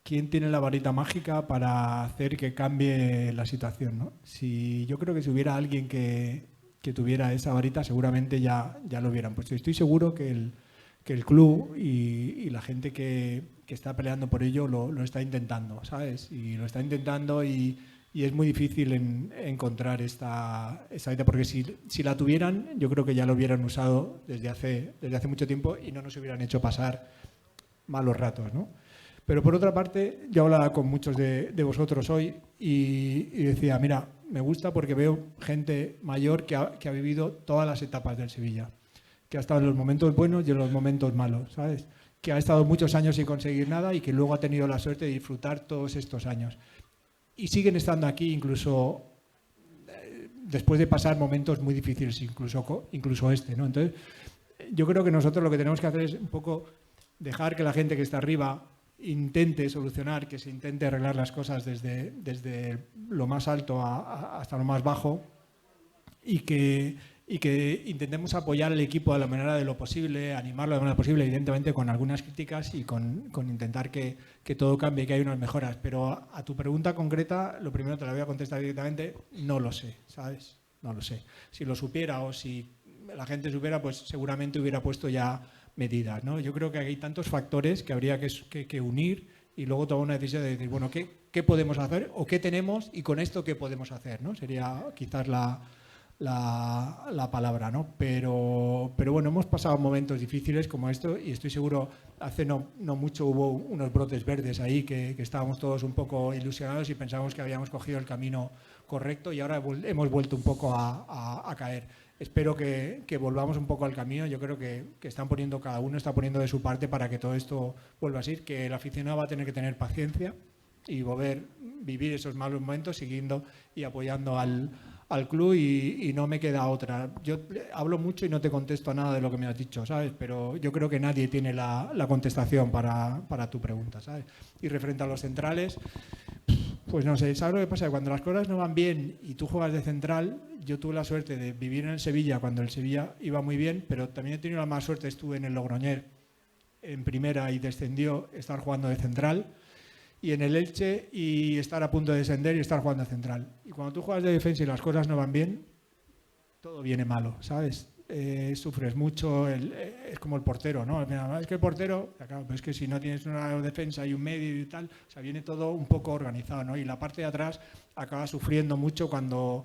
quién tiene la varita mágica para hacer que cambie la situación, ¿no? Yo creo que si hubiera alguien que tuviera esa varita, seguramente ya lo hubieran puesto. Estoy seguro que el club y la gente que está peleando por ello lo está intentando, ¿sabes? Y lo está intentando, y es muy difícil encontrar esa varita, porque si la tuvieran, yo creo que ya lo hubieran usado desde hace mucho tiempo y no nos hubieran hecho pasar malos ratos, ¿no? Pero por otra parte, yo hablaba con muchos de vosotros hoy y decía, mira, me gusta porque veo gente mayor que ha vivido todas las etapas del Sevilla, que ha estado en los momentos buenos y en los momentos malos, ¿sabes? Que ha estado muchos años sin conseguir nada y que luego ha tenido la suerte de disfrutar todos estos años. Y siguen estando aquí incluso después de pasar momentos muy difíciles, incluso este, ¿no? Entonces, yo creo que nosotros lo que tenemos que hacer es un poco dejar que la gente que está arriba intente solucionar, que se intente arreglar las cosas desde lo más alto hasta lo más bajo, y que intentemos apoyar al equipo de la manera de lo posible, animarlo de la manera posible, evidentemente con algunas críticas y con intentar que todo cambie y que haya unas mejoras. Pero a tu pregunta concreta, lo primero te la voy a contestar directamente, no lo sé, ¿sabes? No lo sé. Si lo supiera o si la gente supiera, pues seguramente hubiera puesto ya medidas, ¿no? Yo creo que hay tantos factores que habría que unir y luego tomar una decisión de decir, bueno, ¿qué podemos hacer o qué tenemos y con esto qué podemos hacer, ¿no? Sería quizás la palabra, ¿no? Pero bueno, hemos pasado momentos difíciles como esto y estoy seguro, hace no mucho hubo unos brotes verdes ahí que estábamos todos un poco ilusionados y pensábamos que habíamos cogido el camino correcto y ahora hemos vuelto un poco a caer. Espero que volvamos un poco al camino. Yo creo que cada uno está poniendo de su parte para que todo esto vuelva a ser, que el aficionado va a tener que tener paciencia y vivir esos malos momentos siguiendo y apoyando al club y no me queda otra. Yo hablo mucho y no te contesto a nada de lo que me has dicho, ¿sabes? Pero yo creo que nadie tiene la contestación para tu pregunta, ¿sabes? Y referente a los centrales, pues no sé, ¿sabes lo que pasa? Cuando las cosas no van bien y tú juegas de central, yo tuve la suerte de vivir en el Sevilla cuando el Sevilla iba muy bien, pero también he tenido la mala suerte, estuve en el Logroñés en primera y descendió, estar jugando de central, y en el Elche y estar a punto de descender y estar jugando de central. Y cuando tú juegas de defensa y las cosas no van bien, todo viene malo, ¿sabes? Sufres mucho, es como el portero, ¿no? Es que el portero, claro, pero es que si no tienes una defensa y un medio y tal, o sea, viene todo un poco organizado, ¿no? Y la parte de atrás acaba sufriendo mucho cuando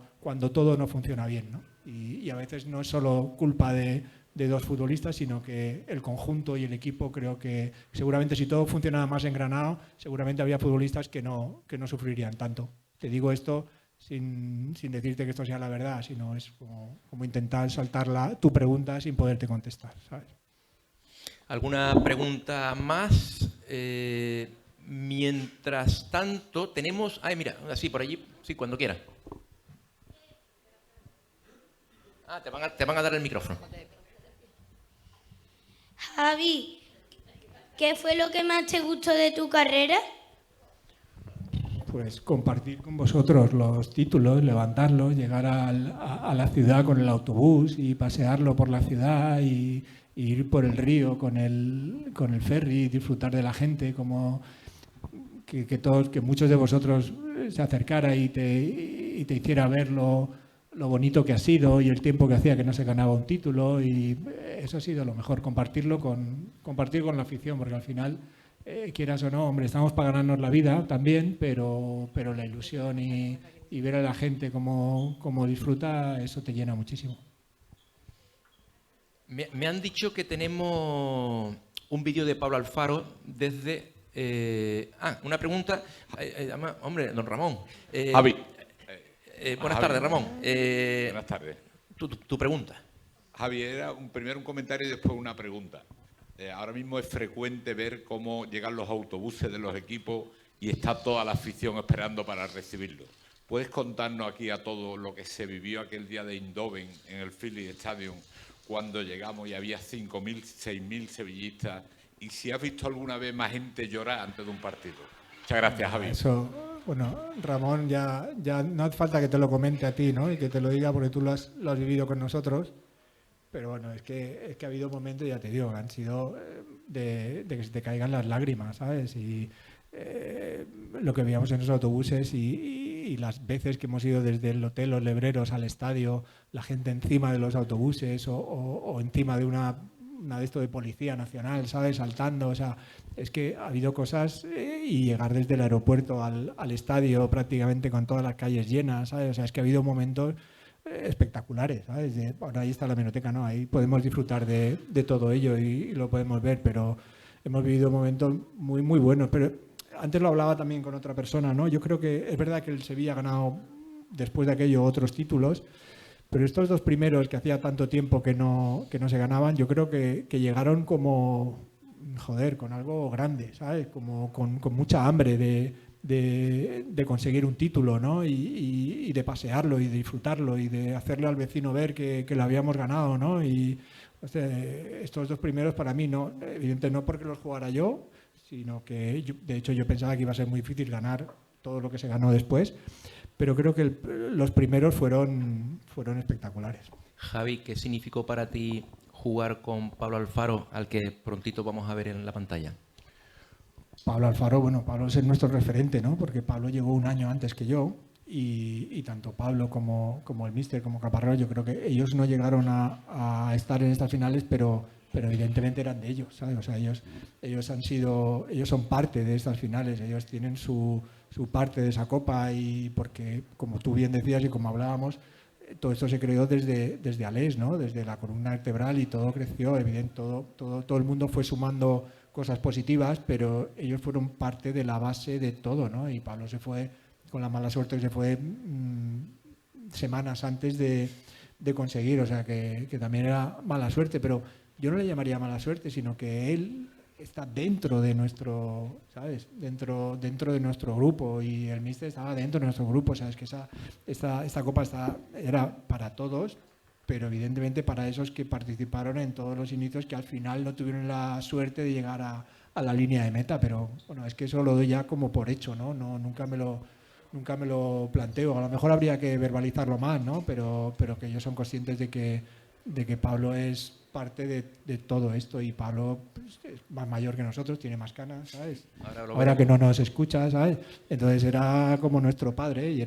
todo no funciona bien, ¿no? Y a veces no es solo culpa de dos futbolistas, sino que el conjunto y el equipo, creo que seguramente si todo funcionara más engranado, seguramente había futbolistas que no sufrirían tanto. Te digo esto sin decirte que esto sea la verdad, sino es como intentar saltar tu pregunta sin poderte contestar, ¿sabes? ¿Alguna pregunta más? Mientras tanto, tenemos... Ay, mira, así por allí, sí, cuando quieras. Te van a dar el micrófono. Javi, ¿qué fue lo que más te gustó de tu carrera? Pues compartir con vosotros los títulos, levantarlos, llegar a la ciudad con el autobús y pasearlo por la ciudad y ir por el río con el ferry, disfrutar de la gente, como que muchos de vosotros se acercara y te hiciera ver lo bonito que ha sido y el tiempo que hacía que no se ganaba un título, y eso ha sido lo mejor, compartir con la afición, porque al final, quieras o no, hombre, estamos para ganarnos la vida también, pero la ilusión y ver a la gente cómo disfruta, eso te llena muchísimo. Me han dicho que tenemos un vídeo de Pablo Alfaro desde... una pregunta. Hombre, don Ramón. Javi. Buenas Javi. tardes, Ramón. Buenas tardes. Tu pregunta. Javi, era primero un comentario y después una pregunta. Ahora mismo es frecuente ver cómo llegan los autobuses de los equipos y está toda la afición esperando para recibirlos. ¿Puedes contarnos aquí a todos lo que se vivió aquel día de Eindhoven en el Philly Stadium cuando llegamos y había 5.000, 6.000 sevillistas? Y si has visto alguna vez más gente llorar antes de un partido. Muchas gracias, Javi. Eso, bueno, Ramón, ya no hace falta que te lo comente a ti, ¿no? Y que te lo diga porque tú lo has vivido con nosotros. Pero bueno, es que ha habido momentos, ya te digo, que han sido de que se te caigan las lágrimas, ¿sabes? Y lo que veíamos en los autobuses y las veces que hemos ido desde el hotel Los Lebreros al estadio, la gente encima de los autobuses o encima de una de esto de Policía Nacional, ¿sabes? Saltando, o sea, es que ha habido cosas y llegar desde el aeropuerto al estadio prácticamente con todas las calles llenas, ¿sabes? O sea, es que ha habido momentos espectaculares, ¿sabes? Bueno, ahí está la hemeroteca, ¿no? Ahí podemos disfrutar de todo ello y lo podemos ver, pero hemos vivido momentos muy, muy buenos. Pero antes lo hablaba también con otra persona, ¿no? Yo creo que es verdad que el Sevilla ha ganado después de aquello otros títulos, pero estos dos primeros que hacía tanto tiempo que no se ganaban, yo creo que llegaron como, joder, con algo grande, ¿sabes? Como con mucha hambre de conseguir un título, ¿no? Y de pasearlo y de disfrutarlo y de hacerle al vecino ver que lo habíamos ganado, ¿no? Y o sea, estos dos primeros para mí, no, evidentemente no porque los jugara yo, sino que de hecho yo pensaba que iba a ser muy difícil ganar todo lo que se ganó después, pero creo que los primeros fueron espectaculares. Javi, ¿qué significó para ti jugar con Pablo Alfaro, al que prontito vamos a ver en la pantalla? Pablo Alfaro, bueno, Pablo es nuestro referente, ¿no? Porque Pablo llegó un año antes que yo y tanto Pablo como el míster, como Caparrós, yo creo que ellos no llegaron a estar en estas finales, pero evidentemente eran de ellos, ¿sabes? O sea, ellos son parte de estas finales, ellos tienen su parte de esa copa, y porque, como tú bien decías y como hablábamos, todo esto se creó desde Alés, ¿no? Desde la columna vertebral, y todo creció, evidente, todo el mundo fue sumando cosas positivas, pero ellos fueron parte de la base de todo, ¿no? Y Pablo se fue con la mala suerte que se fue semanas antes de conseguir, o sea que también era mala suerte, pero yo no le llamaría mala suerte, sino que él está dentro de nuestro, ¿sabes? Dentro de nuestro grupo, y el míster estaba dentro de nuestro grupo, ¿sabes? Que esta copa era para todos, pero evidentemente para esos que participaron en todos los inicios, que al final no tuvieron la suerte de llegar a la línea de meta, pero bueno, es que eso lo doy ya como por hecho, ¿no? Nunca me lo planteo. A lo mejor habría que verbalizarlo más, ¿no? Pero que ellos son conscientes de que Pablo es parte de todo esto, y Pablo pues, es más mayor que nosotros, tiene más canas, ¿sabes? Ahora que no nos escucha, ¿sabes? Entonces era como nuestro padre, y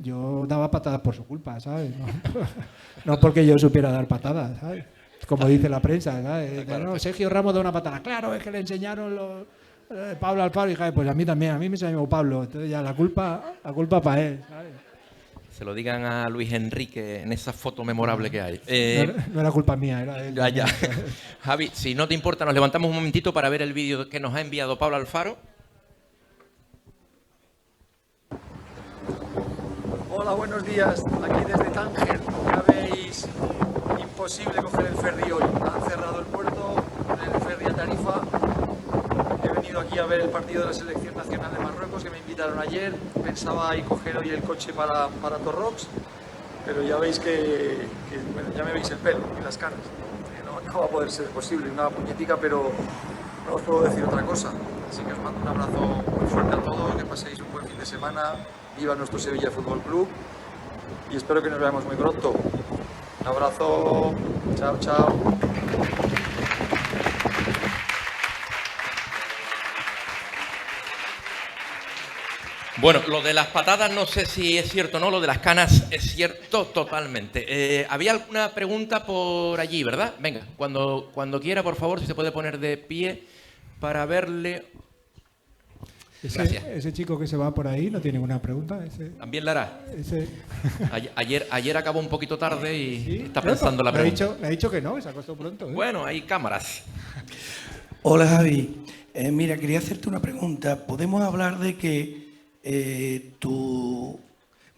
yo daba patadas por su culpa, ¿sabes? No porque yo supiera dar patadas, ¿sabes? Como dice la prensa, ¿sabes? No, Sergio Ramos da una patada. Claro, es que le enseñaron Pablo Alfaro, y pues a mí también, a mí me enseñó Pablo, entonces ya la culpa para él, ¿sabes? Se lo digan a Luis Enrique en esa foto memorable que hay. No era culpa mía, era de él. Ya. Javi, si no te importa, nos levantamos un momentito para ver el vídeo que nos ha enviado Pablo Alfaro. Hola, buenos días. Aquí desde Tánger. Ya veis, imposible coger el ferry hoy. Han cerrado el puerto, el ferry a Tarifa. He venido aquí a ver el partido de la Selección Nacional de Marruecos, que me invitaron ayer. Pensaba ir coger hoy el coche para Torrox, pero ya veis que bueno, ya me veis el pelo y las caras. no va a poder ser posible, una puñetica, pero no os puedo decir otra cosa. Así que os mando un abrazo muy fuerte a todos, que paséis un buen fin de semana, viva nuestro Sevilla Fútbol Club y espero que nos veamos muy pronto. Un abrazo, chao, chao. Bueno, lo de las patadas no sé si es cierto o no, lo de las canas es cierto totalmente. Había alguna pregunta por allí, ¿verdad? Venga, cuando quiera, por favor, si se puede poner de pie para verle. Gracias. Ese chico que se va por ahí no tiene ninguna pregunta. También la hará. Ese... Ayer acabó un poquito tarde y ¿Sí? está pensando la pregunta. Me ha dicho que no, que se acostó pronto. Bueno, hay cámaras. Hola Javi, mira, quería hacerte una pregunta. ¿Podemos hablar de que tu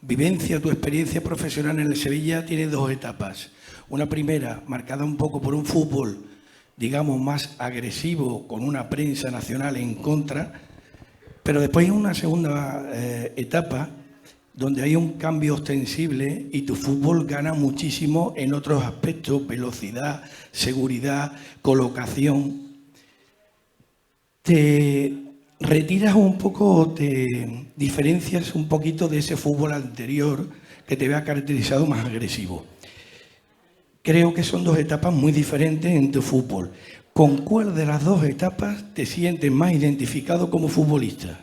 vivencia, tu experiencia profesional en el Sevilla tiene dos etapas? Una primera, marcada un poco por un fútbol, digamos, más agresivo, con una prensa nacional en contra, pero después hay una segunda etapa donde hay un cambio ostensible y tu fútbol gana muchísimo en otros aspectos, velocidad, seguridad, colocación. ¿Te retiras un poco, te diferencias un poquito de ese fútbol anterior que te había caracterizado más agresivo? Creo que son dos etapas muy diferentes en tu fútbol. ¿Con cuál de las dos etapas te sientes más identificado como futbolista?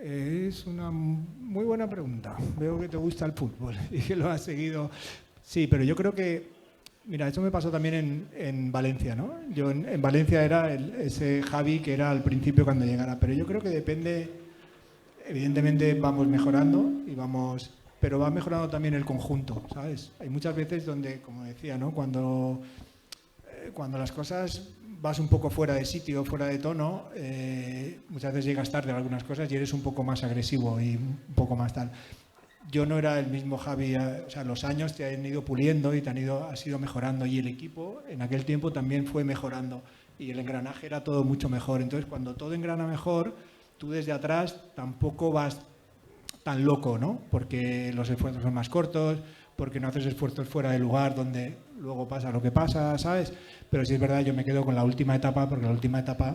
Es una muy buena pregunta. Veo que te gusta el fútbol y que lo has seguido. Sí, pero yo creo que, mira, eso me pasó también en Valencia, ¿no? Yo en Valencia era ese Javi que era al principio cuando llegara, pero yo creo que depende, evidentemente vamos mejorando pero va mejorando también el conjunto, ¿sabes? Hay muchas veces donde, como decía, ¿no? Cuando las cosas vas un poco fuera de sitio, fuera de tono, muchas veces llegas tarde a algunas cosas y eres un poco más agresivo y un poco más tal. Yo no era el mismo Javi, o sea, los años te han ido puliendo y has ido mejorando y el equipo en aquel tiempo también fue mejorando y el engranaje era todo mucho mejor. Entonces, cuando todo engrana mejor, tú desde atrás tampoco vas tan loco, ¿no? Porque los esfuerzos son más cortos, porque no haces esfuerzos fuera de lugar donde luego pasa lo que pasa, ¿sabes? Pero sí es verdad, yo me quedo con la última etapa, porque la última etapa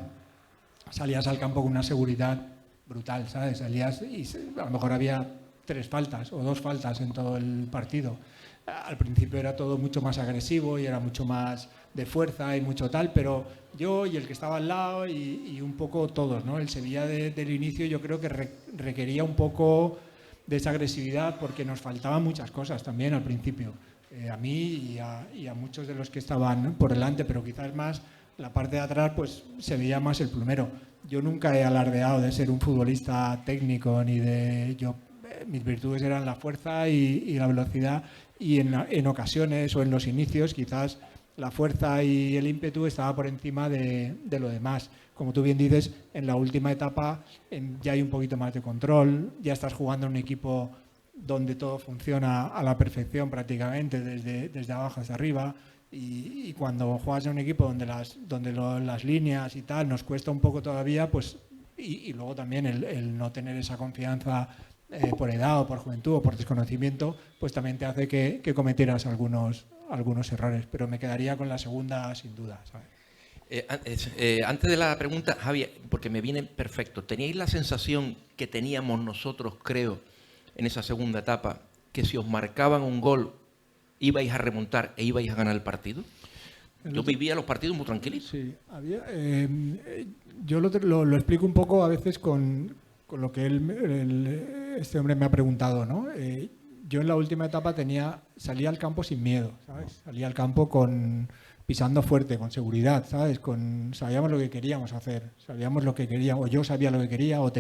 salías al campo con una seguridad brutal, ¿sabes? Salías y a lo mejor había 3 faltas o 2 faltas en todo el partido. Al principio era todo mucho más agresivo y era mucho más de fuerza y mucho tal, pero yo y el que estaba al lado y un poco todos, ¿no? El Sevilla del inicio yo creo que requería un poco de esa agresividad porque nos faltaban muchas cosas también al principio. A mí y a muchos de los que estaban por delante, pero quizás más la parte de atrás pues se veía más el plumero. Yo nunca he alardeado de ser un futbolista técnico ni de... mis virtudes eran la fuerza y la velocidad y en ocasiones o en los inicios quizás la fuerza y el ímpetu estaba por encima de lo demás. Como tú bien dices, en la última etapa ya hay un poquito más de control, ya estás jugando en un equipo donde todo funciona a la perfección prácticamente, desde abajo hasta arriba. Y cuando juegas en un equipo donde las líneas y tal nos cuesta un poco todavía, pues y luego también el no tener esa confianza por edad o por juventud o por desconocimiento, pues también te hace que cometieras algunos errores. Pero me quedaría con la segunda sin duda, ¿sabes? Antes de la pregunta, Javier, porque me viene perfecto, ¿teníais la sensación que teníamos nosotros, creo, en esa segunda etapa, que si os marcaban un gol ibais a remontar e ibais a ganar el partido? Yo vivía los partidos muy tranquilitos. Sí, yo lo explico un poco a veces con lo que este hombre me ha preguntado, ¿no? Yo en la última etapa salía al campo sin miedo, ¿sabes? Salía al campo pisando fuerte, con seguridad, ¿sabes? Sabíamos lo que queríamos hacer, sabíamos lo que queríamos, o yo sabía lo que quería, o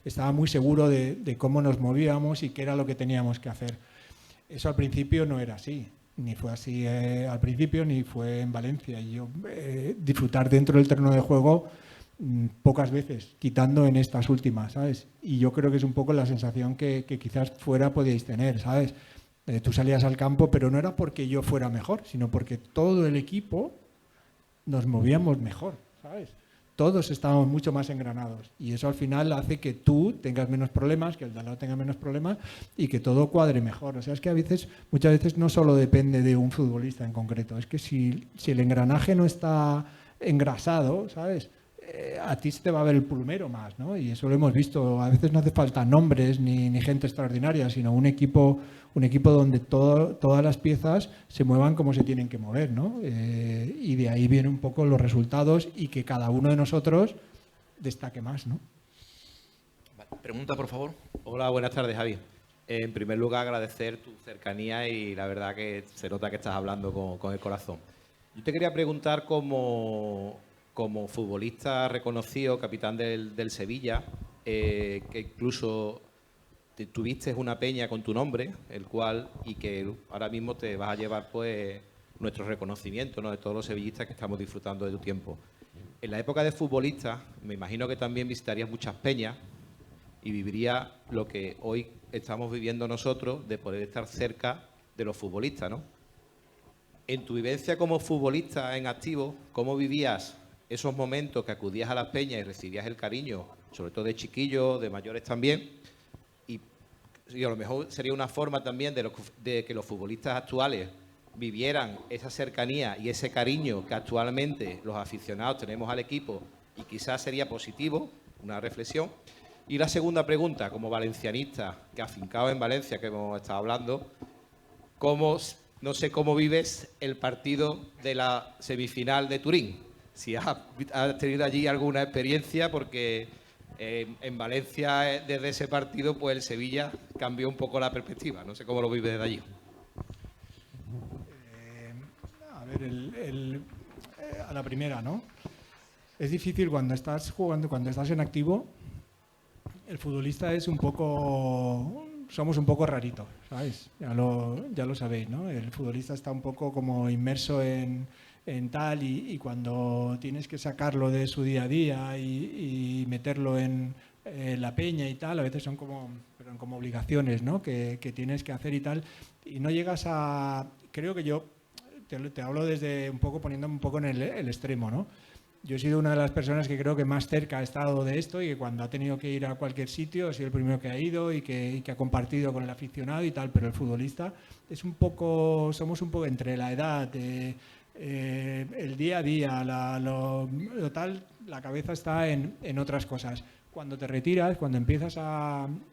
estaba muy seguro de cómo nos movíamos y qué era lo que teníamos que hacer. Eso al principio no era así, ni fue así al principio, ni fue en Valencia. Y yo disfrutar dentro del terreno de juego pocas veces, quitando en estas últimas, ¿sabes? Y yo creo que es un poco la sensación que quizás fuera podíais tener, ¿sabes? Tú salías al campo, pero no era porque yo fuera mejor, sino porque todo el equipo nos movíamos mejor, ¿sabes? todos estamos mucho más engranados y eso al final hace que tú tengas menos problemas, que el de al lado tenga menos problemas y que todo cuadre mejor. O sea, es que muchas veces no solo depende de un futbolista en concreto, es que si el engranaje no está engrasado, ¿sabes? A ti se te va a ver el plumero más, ¿no? Y eso lo hemos visto. A veces no hace falta nombres ni gente extraordinaria, sino un equipo donde todas las piezas se muevan como se tienen que mover, ¿no? Y de ahí vienen un poco los resultados y que cada uno de nosotros destaque más, ¿no? Pregunta, por favor. Hola, buenas tardes, Javi. En primer lugar, agradecer tu cercanía y la verdad que se nota que estás hablando con el corazón. Yo te quería preguntar como futbolista reconocido, capitán del Sevilla, que incluso tuviste una peña con tu nombre, y que ahora mismo te vas a llevar pues nuestro reconocimiento, ¿no?, de todos los sevillistas que estamos disfrutando de tu tiempo. En la época de futbolista, me imagino que también visitarías muchas peñas y vivirías lo que hoy estamos viviendo nosotros, de poder estar cerca de los futbolistas, ¿no? En tu vivencia como futbolista en activo, ¿cómo vivías esos momentos que acudías a las peñas y recibías el cariño, sobre todo de chiquillos, de mayores también? Y a lo mejor sería una forma también de que los futbolistas actuales vivieran esa cercanía y ese cariño que actualmente los aficionados tenemos al equipo, y quizás sería positivo, una reflexión. Y la segunda pregunta, como valencianista, que afincado en Valencia, que hemos estado hablando, no sé cómo vives el partido de la semifinal de Turín. Si has tenido allí alguna experiencia, porque en Valencia, desde ese partido, pues el Sevilla cambió un poco la perspectiva. No sé cómo lo vives desde allí. A ver, a la primera, ¿no? Es difícil cuando estás jugando, cuando estás en activo. El futbolista es somos un poco raritos, ¿sabes? Ya lo sabéis, ¿no? El futbolista está un poco como inmerso en tal y cuando tienes que sacarlo de su día a día y meterlo en la peña y tal, a veces son como obligaciones, ¿no?, que tienes que hacer y tal, y no llegas a... Creo que yo te hablo desde poniéndome un poco en el extremo, ¿no? Yo he sido una de las personas que creo que más cerca ha estado de esto y que cuando ha tenido que ir a cualquier sitio he sido el primero que ha ido y que ha compartido con el aficionado y tal, pero el futbolista somos un poco entre la edad, el día a día, la cabeza está en otras cosas. Cuando te retiras, cuando empiezas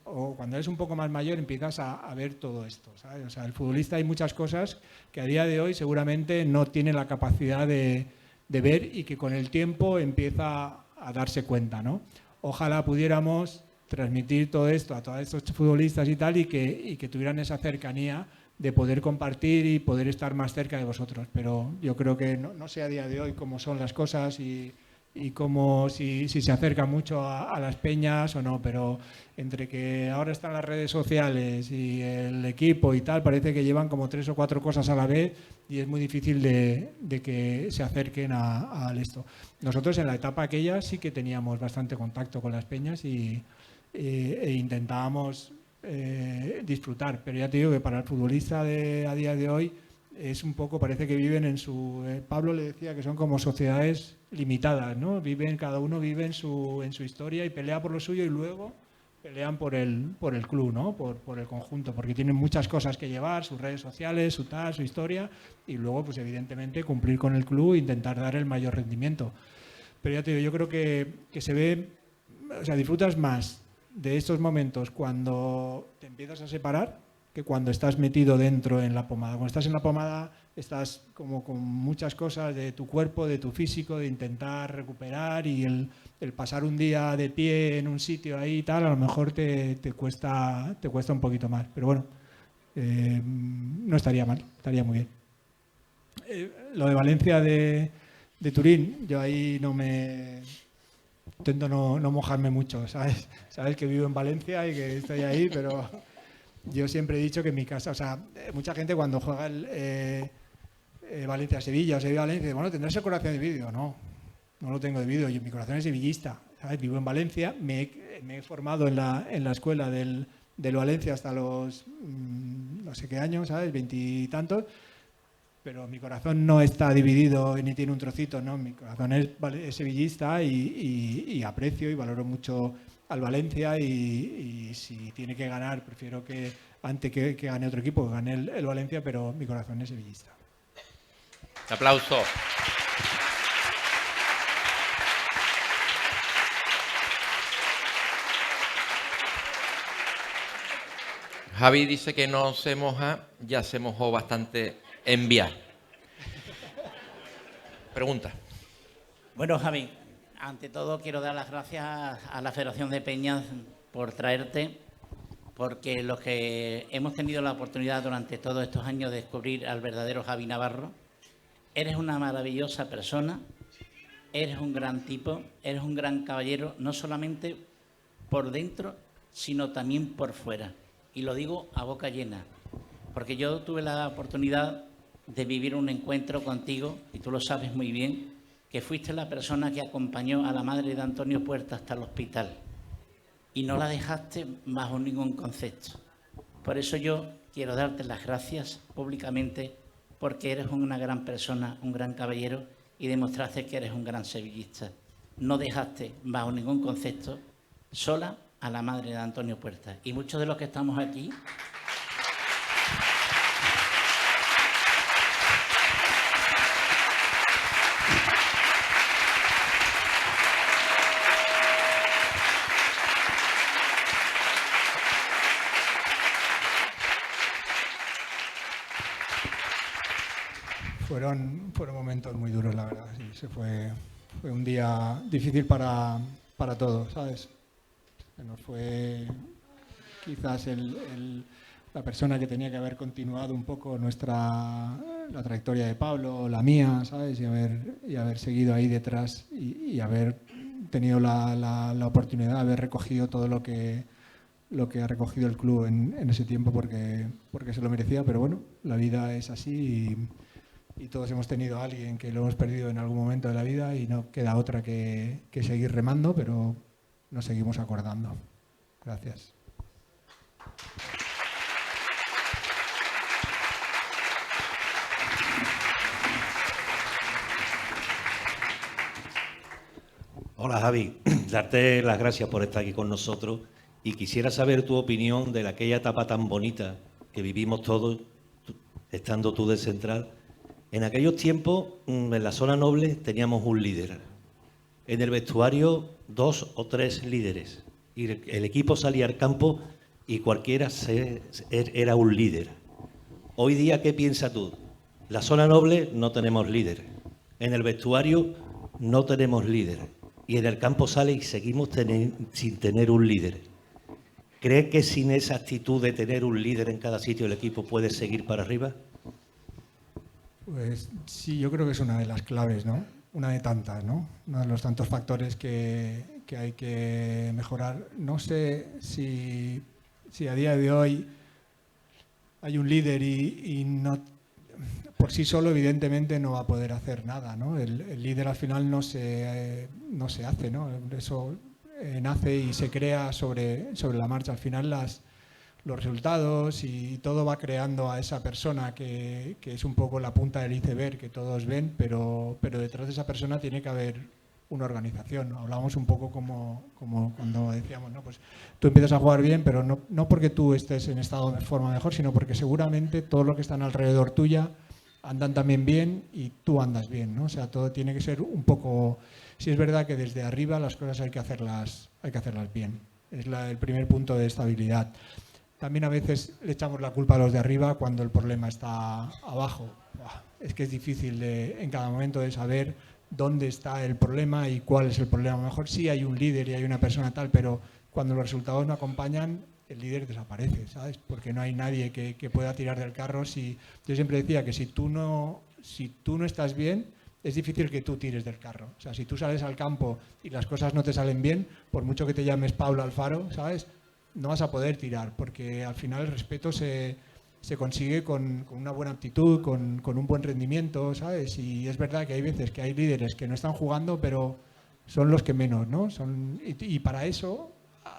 o cuando eres un poco más mayor, empiezas a ver todo esto, ¿sabes? O sea, el futbolista hay muchas cosas que a día de hoy seguramente no tiene la capacidad de ver y que con el tiempo empieza a darse cuenta, ¿no? Ojalá pudiéramos transmitir todo esto a todos estos futbolistas y tal y que tuvieran esa cercanía de poder compartir y poder estar más cerca de vosotros. Pero yo creo que no sé a día de hoy cómo son las cosas y cómo si se acerca mucho a las peñas o no, pero entre que ahora están las redes sociales y el equipo y tal, parece que llevan como 3 o 4 cosas a la vez y es muy difícil de que se acerquen a esto. Nosotros en la etapa aquella sí que teníamos bastante contacto con las peñas e intentábamos disfrutar, pero ya te digo que para el futbolista a día de hoy es un poco, parece que viven en su... Pablo le decía que son como sociedades limitadas, ¿no? Cada uno vive en su historia y pelea por lo suyo y luego pelean por el club, ¿no? Por el conjunto, porque tienen muchas cosas que llevar, sus redes sociales, su historia, y luego, pues evidentemente, cumplir con el club e intentar dar el mayor rendimiento. Pero ya te digo, yo creo que se ve, o sea, disfrutas más de estos momentos cuando te empiezas a separar que cuando estás metido dentro en la pomada. Cuando estás en la pomada estás como con muchas cosas de tu cuerpo, de tu físico, de intentar recuperar y el pasar un día de pie en un sitio ahí y tal, a lo mejor te cuesta un poquito más. Pero bueno, no estaría mal, estaría muy bien. Lo de Valencia de Turín, yo ahí intento no mojarme mucho, ¿sabes? Sabes que vivo en Valencia y que estoy ahí, pero... Yo siempre he dicho que en mi casa, o sea, mucha gente cuando juega el Valencia-Sevilla o Sevilla-Valencia dice, bueno, ¿tendrás el corazón dividido? No lo tengo dividido. Mi corazón es sevillista, ¿sabes? Vivo en Valencia, me he formado en la escuela del Valencia hasta los no sé qué años, ¿sabes? 20 y tantos. pero mi corazón no está dividido ni tiene un trocito, ¿no? Mi corazón es sevillista y aprecio y valoro mucho al Valencia y si tiene que ganar, prefiero que antes que gane otro equipo, que gane el Valencia, pero mi corazón es sevillista. Aplauso. Javi dice que no se moja, ya se mojó bastante en Vía. Pregunta. Bueno, Javi, ante todo quiero dar las gracias a la Federación de Peñas por traerte, porque los que hemos tenido la oportunidad durante todos estos años de descubrir al verdadero Javi Navarro, eres una maravillosa persona, eres un gran tipo, eres un gran caballero, no solamente por dentro, sino también por fuera. Y lo digo a boca llena, porque yo tuve la oportunidad de vivir un encuentro contigo, y tú lo sabes muy bien, que fuiste la persona que acompañó a la madre de Antonio Puerta hasta el hospital y no la dejaste bajo ningún concepto. Por eso yo quiero darte las gracias públicamente, porque eres una gran persona, un gran caballero y demostraste que eres un gran sevillista. No dejaste bajo ningún concepto sola a la madre de Antonio Puerta. Y muchos de los que estamos aquí fueron momentos muy duros, la verdad. Sí, fue un día difícil para todos, ¿sabes? Se nos fue quizás la persona que tenía que haber continuado un poco la trayectoria de Pablo, la mía, ¿sabes? Y haber seguido ahí detrás y haber tenido la oportunidad de haber recogido todo lo que ha recogido el club en ese tiempo, porque se lo merecía. Pero bueno, la vida es así y todos hemos tenido a alguien que lo hemos perdido en algún momento de la vida y no queda otra que seguir remando, pero nos seguimos acordando. Gracias. Hola Javi, darte las gracias por estar aquí con nosotros y quisiera saber tu opinión de aquella etapa tan bonita que vivimos todos, estando tú de central. En aquellos tiempos, en la zona noble, teníamos un líder. En el vestuario, 2 o 3 líderes. Y el equipo salía al campo y cualquiera era un líder. Hoy día, ¿qué piensas tú? La zona noble no tenemos líder. En el vestuario no tenemos líder. Y en el campo sale y seguimos sin tener un líder. ¿Crees que sin esa actitud de tener un líder en cada sitio el equipo puede seguir para arriba? Pues sí, yo creo que es una de las claves, ¿no? Una de tantas, ¿no? Uno de los tantos factores que hay que mejorar. No sé si a día de hoy hay un líder y no, por sí solo evidentemente no va a poder hacer nada, ¿no? El líder al final no se hace, ¿no? Eso nace y se crea sobre la marcha. Al final los resultados y todo va creando a esa persona que es un poco la punta del iceberg que todos ven, pero detrás de esa persona tiene que haber una organización. Hablábamos un poco como cuando decíamos, ¿no? Pues tú empiezas a jugar bien, pero no porque tú estés en estado de forma mejor, sino porque seguramente todos los que están alrededor tuya andan también bien y tú andas bien, ¿no? O sea, todo tiene que ser un poco... Sí es verdad que desde arriba las cosas hay que hacerlas bien. Es el primer punto de estabilidad. También a veces le echamos la culpa a los de arriba cuando el problema está abajo. Es que es difícil en cada momento de saber dónde está el problema y cuál es el problema. A lo mejor sí hay un líder y hay una persona tal, pero cuando los resultados no acompañan, el líder desaparece, ¿sabes? Porque no hay nadie que pueda tirar del carro. Yo siempre decía que si tú no estás bien, es difícil que tú tires del carro. O sea, si tú sales al campo y las cosas no te salen bien, por mucho que te llames Pablo Alfaro, ¿sabes?, no vas a poder tirar, porque al final el respeto se consigue con una buena actitud, con un buen rendimiento, ¿sabes? Y es verdad que hay veces que hay líderes que no están jugando, pero son los que menos, ¿no? Y para eso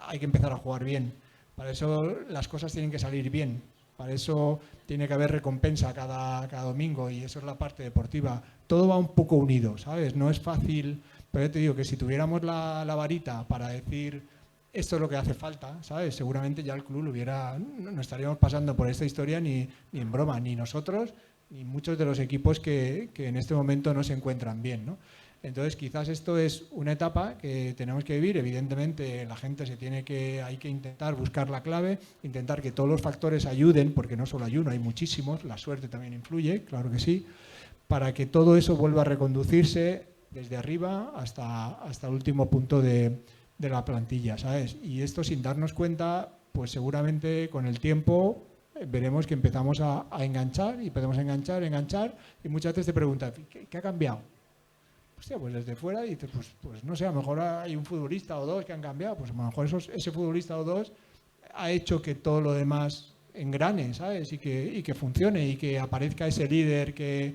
hay que empezar a jugar bien. Para eso las cosas tienen que salir bien. para eso tiene que haber recompensa cada domingo y eso es la parte deportiva. Todo va un poco unido, ¿sabes? No es fácil, pero yo te digo que si tuviéramos la varita para decir esto es lo que hace falta, ¿sabes? Seguramente ya el club no estaríamos pasando por esta historia ni en broma, ni nosotros, ni muchos de los equipos que en este momento no se encuentran bien, ¿no? Entonces, quizás esto es una etapa que tenemos que vivir. Evidentemente, la gente hay que intentar buscar la clave, intentar que todos los factores ayuden, porque no solo hay uno, hay muchísimos, la suerte también influye, claro que sí, para que todo eso vuelva a reconducirse desde arriba hasta el último punto de la plantilla, ¿sabes? Y esto sin darnos cuenta, pues seguramente con el tiempo veremos que empezamos a enganchar y podemos enganchar, y muchas veces te preguntas, ¿qué ha cambiado? Hostia, pues desde fuera dices, pues no sé, a lo mejor hay un futbolista o dos que han cambiado, pues a lo mejor ese futbolista o dos ha hecho que todo lo demás engrane, ¿sabes? Y que funcione y que aparezca ese líder que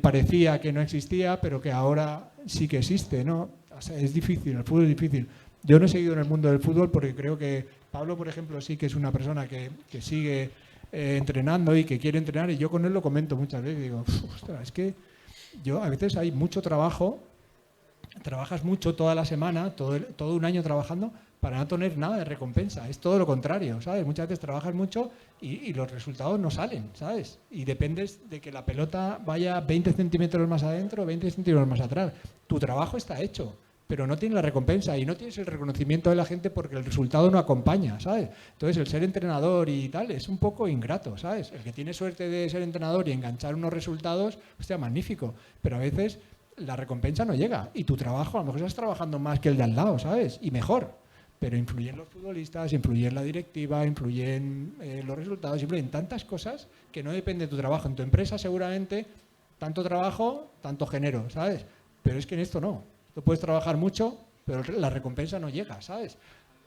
parecía que no existía, pero que ahora sí que existe, ¿no? O sea, es difícil, el fútbol es difícil. Yo no he seguido en el mundo del fútbol porque creo que Pablo, por ejemplo, sí que es una persona que sigue entrenando y que quiere entrenar, y yo con él lo comento muchas veces, digo, ostras, es que a veces hay mucho trabajo, trabajas mucho toda la semana, todo un año trabajando para no tener nada de recompensa. Es todo lo contrario, ¿sabes? Muchas veces trabajas mucho y los resultados no salen, ¿sabes? Y dependes de que la pelota vaya 20 centímetros más adentro, 20 centímetros más atrás. Tu trabajo está hecho, pero no tienes la recompensa y no tienes el reconocimiento de la gente porque el resultado no acompaña, ¿sabes? Entonces, el ser entrenador y tal es un poco ingrato, ¿sabes? El que tiene suerte de ser entrenador y enganchar unos resultados, hostia, magnífico. Pero a veces la recompensa no llega y tu trabajo, a lo mejor estás trabajando más que el de al lado, ¿sabes? Y mejor. Pero influyen los futbolistas, influyen la directiva, influyen los resultados, influyen tantas cosas que no depende de tu trabajo. En tu empresa seguramente tanto trabajo, tanto genero, ¿sabes? Pero es que en esto no. Tú puedes trabajar mucho, pero la recompensa no llega, ¿sabes?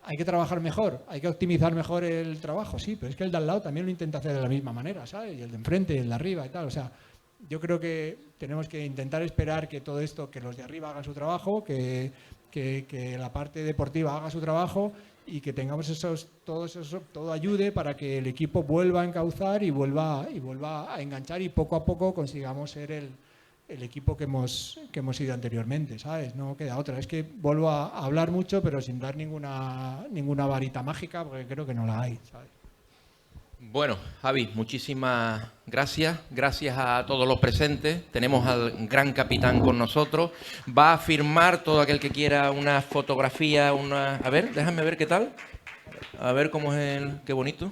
Hay que trabajar mejor, hay que optimizar mejor el trabajo, sí, pero es que el de al lado también lo intenta hacer de la misma manera, ¿sabes? Y el de enfrente, el de arriba y tal, o sea, yo creo que tenemos que intentar esperar que todo esto, que los de arriba hagan su trabajo, que la parte deportiva haga su trabajo y que tengamos todo ayude para que el equipo vuelva a encauzar y vuelva a enganchar y poco a poco consigamos ser el equipo que hemos sido anteriormente, ¿sabes? No queda otra. Es que vuelvo a hablar mucho, pero sin dar ninguna varita mágica, porque creo que no la hay, ¿sabes? Bueno, Javi, muchísimas gracias. Gracias a todos los presentes. Tenemos al gran capitán con nosotros. Va a firmar todo aquel que quiera una fotografía, A ver, déjame ver qué tal. A ver cómo es Qué bonito.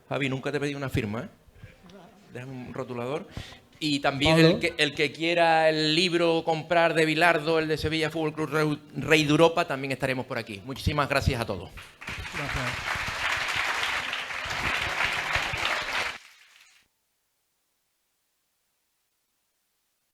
Javi, nunca te he pedido una firma, ¿eh? Déjame un rotulador. Y también el que quiera el libro comprar de Bilardo, el de Sevilla Fútbol Club Rey de Europa, también estaremos por aquí. Muchísimas gracias a todos. Gracias.